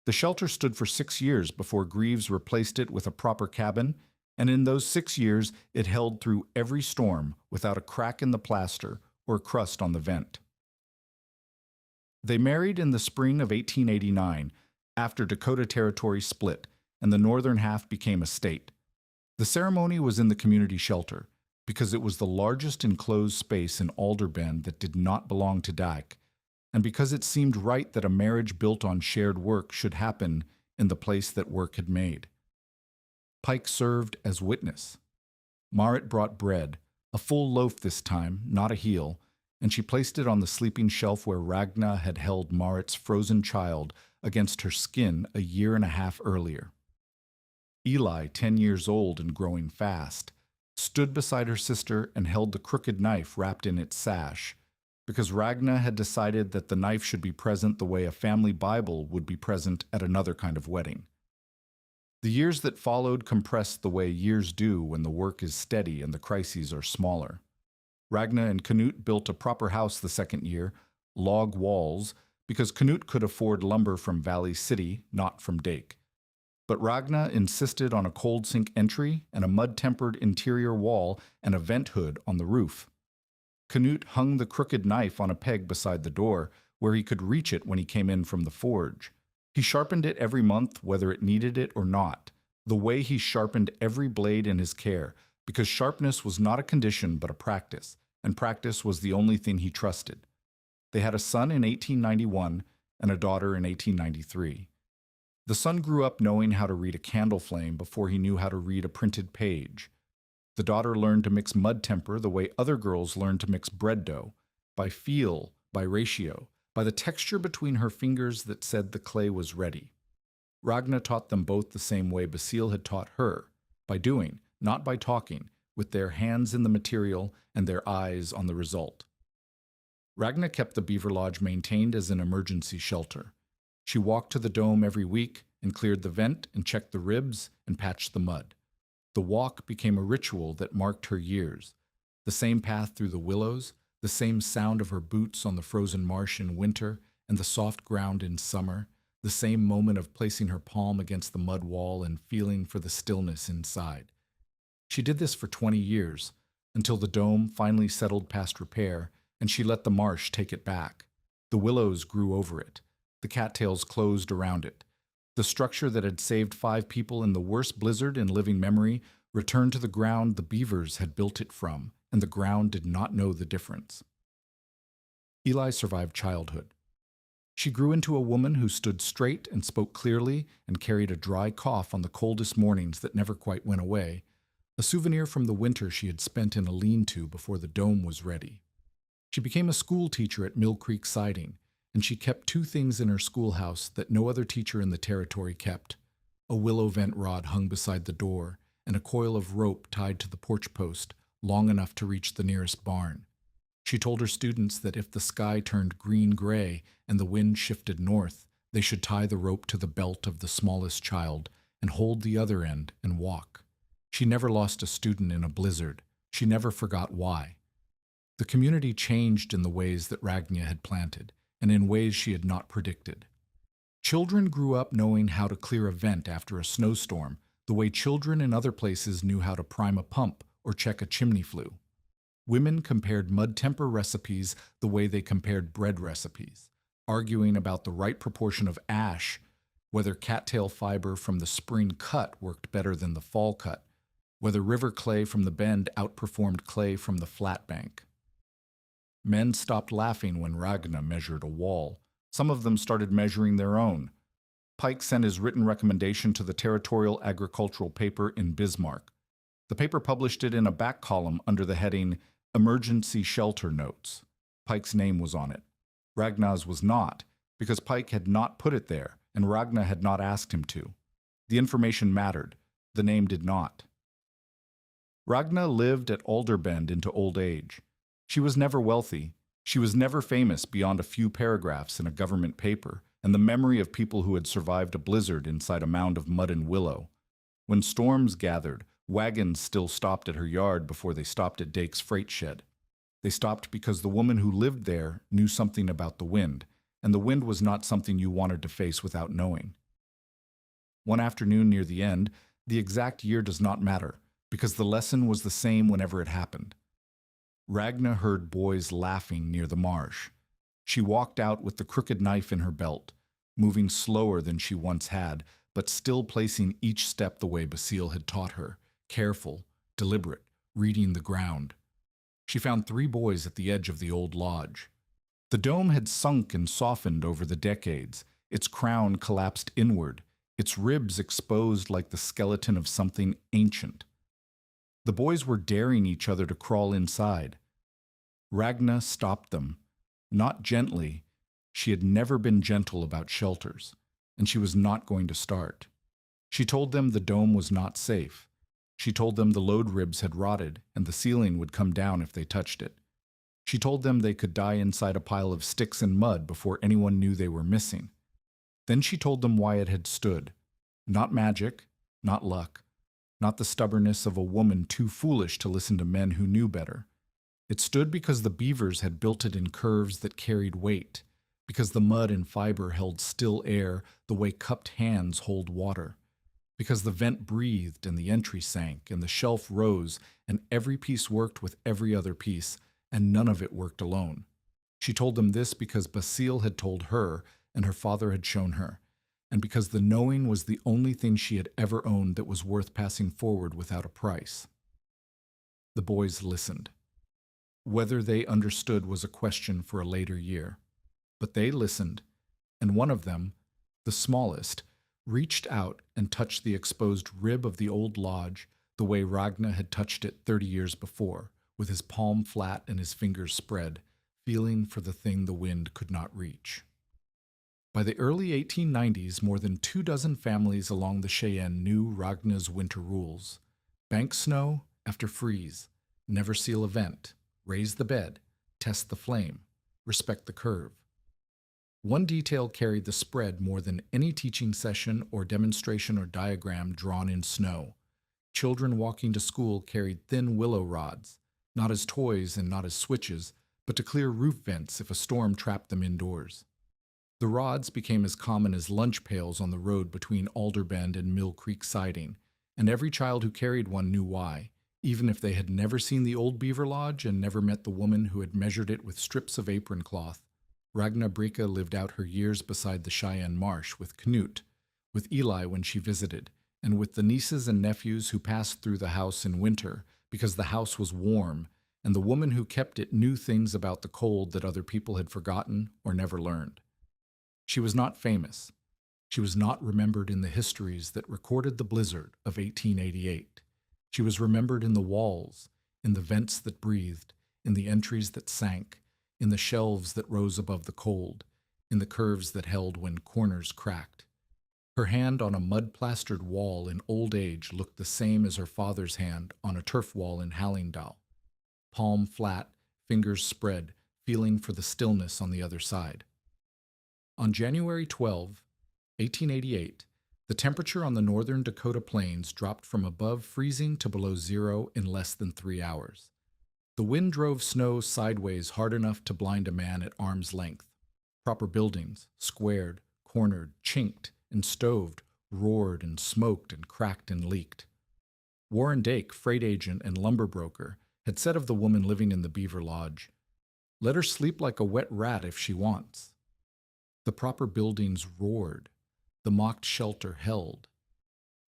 The shelter stood for 6 years before Greaves replaced it with a proper cabin, and in those 6 years it held through every storm without a crack in the plaster or crust on the vent. They married in the spring of 1889, after Dakota Territory split, and the northern half became a state. The ceremony was in the community shelter, because it was the largest enclosed space in Alder Bend that did not belong to Dyke, and because it seemed right that a marriage built on shared work should happen in the place that work had made. Pike served as witness. Marit brought bread, a full loaf this time, not a heel, and she placed it on the sleeping shelf where Ragna had held Marit's frozen child against her skin a year and a half earlier. Eli, 10 years old and growing fast, stood beside her sister and held the crooked knife wrapped in its sash, because Ragna had decided that the knife should be present the way a family Bible would be present at another kind of wedding. The years that followed compressed the way years do when the work is steady and the crises are smaller. Ragna and Knut built a proper house the second year, log walls, because Knut could afford lumber from Valley City, not from Dake. But Ragna insisted on a cold sink entry and a mud-tempered interior wall and a vent hood on the roof. Knut hung the crooked knife on a peg beside the door, where he could reach it when he came in from the forge. He sharpened it every month, whether it needed it or not, the way he sharpened every blade in his care, because sharpness was not a condition but a practice, and practice was the only thing he trusted. They had a son in 1891 and a daughter in 1893. The son grew up knowing how to read a candle flame before he knew how to read a printed page. The daughter learned to mix mud temper the way other girls learned to mix bread dough, by feel, by ratio, by the texture between her fingers that said the clay was ready. Ragna taught them both the same way Basile had taught her, by doing, not by talking, with their hands in the material and their eyes on the result. Ragna kept the Beaver Lodge maintained as an emergency shelter. She walked to the dome every week and cleared the vent and checked the ribs and patched the mud. The walk became a ritual that marked her years. The same path through the willows, the same sound of her boots on the frozen marsh in winter and the soft ground in summer, the same moment of placing her palm against the mud wall and feeling for the stillness inside. She did this for 20 years, until the dome finally settled past repair and she let the marsh take it back. The willows grew over it. The cattails closed around it. The structure that had saved 5 people in the worst blizzard in living memory returned to the ground the beavers had built it from, and the ground did not know the difference. Eli survived childhood. She grew into a woman who stood straight and spoke clearly and carried a dry cough on the coldest mornings that never quite went away, a souvenir from the winter she had spent in a lean-to before the dome was ready. She became a school teacher at Mill Creek Siding, and she kept 2 things in her schoolhouse that no other teacher in the territory kept: a willow vent rod hung beside the door and a coil of rope tied to the porch post, long enough to reach the nearest barn. She told her students that if the sky turned green-gray and the wind shifted north, they should tie the rope to the belt of the smallest child and hold the other end and walk. She never lost a student in a blizzard. She never forgot why. The community changed in the ways that Ragna had planted, and in ways she had not predicted. Children grew up knowing how to clear a vent after a snowstorm, the way children in other places knew how to prime a pump or check a chimney flue. Women compared mud temper recipes the way they compared bread recipes, arguing about the right proportion of ash, whether cattail fiber from the spring cut worked better than the fall cut, whether river clay from the bend outperformed clay from the flat bank. Men stopped laughing when Ragna measured a wall. Some of them started measuring their own. Pike sent his written recommendation to the Territorial Agricultural Paper in Bismarck. The paper published it in a back column under the heading Emergency Shelter Notes. Pike's name was on it. Ragna's was not, because Pike had not put it there, and Ragna had not asked him to. The information mattered. The name did not. Ragna lived at Alderbend into old age. She was never wealthy. She was never famous beyond a few paragraphs in a government paper and the memory of people who had survived a blizzard inside a mound of mud and willow. When storms gathered, wagons still stopped at her yard before they stopped at Dake's freight shed. They stopped because the woman who lived there knew something about the wind, and the wind was not something you wanted to face without knowing. One afternoon near the end, the exact year does not matter, because the lesson was the same whenever it happened. Ragna heard boys laughing near the marsh. She walked out with the crooked knife in her belt, moving slower than she once had, but still placing each step the way Basile had taught her, careful, deliberate, reading the ground. She found 3 boys at the edge of the old lodge. The dome had sunk and softened over the decades, its crown collapsed inward, its ribs exposed like the skeleton of something ancient. The boys were daring each other to crawl inside. Ragna stopped them. Not gently. She had never been gentle about shelters, and she was not going to start. She told them the dome was not safe. She told them the load ribs had rotted, and the ceiling would come down if they touched it. She told them they could die inside a pile of sticks and mud before anyone knew they were missing. Then she told them why it had stood. Not magic, not luck, not the stubbornness of a woman too foolish to listen to men who knew better. It stood because the beavers had built it in curves that carried weight, because the mud and fiber held still air the way cupped hands hold water, because the vent breathed and the entry sank and the shelf rose and every piece worked with every other piece and none of it worked alone. She told them this because Basile had told her and her father had shown her, and because the knowing was the only thing she had ever owned that was worth passing forward without a price. The boys listened. Whether they understood was a question for a later year. But they listened, and one of them, the smallest, reached out and touched the exposed rib of the old lodge the way Ragna had touched it 30 years before, with his palm flat and his fingers spread, feeling for the thing the wind could not reach. By the early 1890s, more than 24 families along the Cheyenne knew Ragna's winter rules. Bank snow after freeze, never seal a vent, raise the bed, test the flame, respect the curve. One detail carried the spread more than any teaching session or demonstration or diagram drawn in snow. Children walking to school carried thin willow rods, not as toys and not as switches, but to clear roof vents if a storm trapped them indoors. The rods became as common as lunch pails on the road between Alderbend and Mill Creek siding, and every child who carried one knew why, even if they had never seen the old Beaver Lodge and never met the woman who had measured it with strips of apron cloth. Ragna Brika lived out her years beside the Cheyenne marsh with Knut, with Eli when she visited, and with the nieces and nephews who passed through the house in winter because the house was warm, and the woman who kept it knew things about the cold that other people had forgotten or never learned. She was not famous. She was not remembered in the histories that recorded the blizzard of 1888. She was remembered in the walls, in the vents that breathed, in the entries that sank, in the shelves that rose above the cold, in the curves that held when corners cracked. Her hand on a mud-plastered wall in old age looked the same as her father's hand on a turf wall in Hallingdal. Palm flat, fingers spread, feeling for the stillness on the other side. On January 12, 1888, the temperature on the northern Dakota plains dropped from above freezing to below zero in less than 3 hours. The wind drove snow sideways hard enough to blind a man at arm's length. Proper buildings, squared, cornered, chinked, and stoved, roared and smoked and cracked and leaked. Warren Dake, freight agent and lumber broker, had said of the woman living in the Beaver Lodge, "Let her sleep like a wet rat if she wants." The proper buildings roared. The mocked shelter held.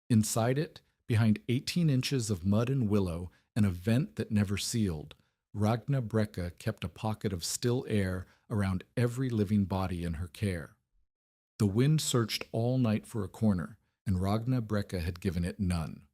Inside it, behind 18 inches of mud and willow and a vent that never sealed, Ragna Brecca kept a pocket of still air around every living body in her care. The wind searched all night for a corner, and Ragna Brecca had given it none.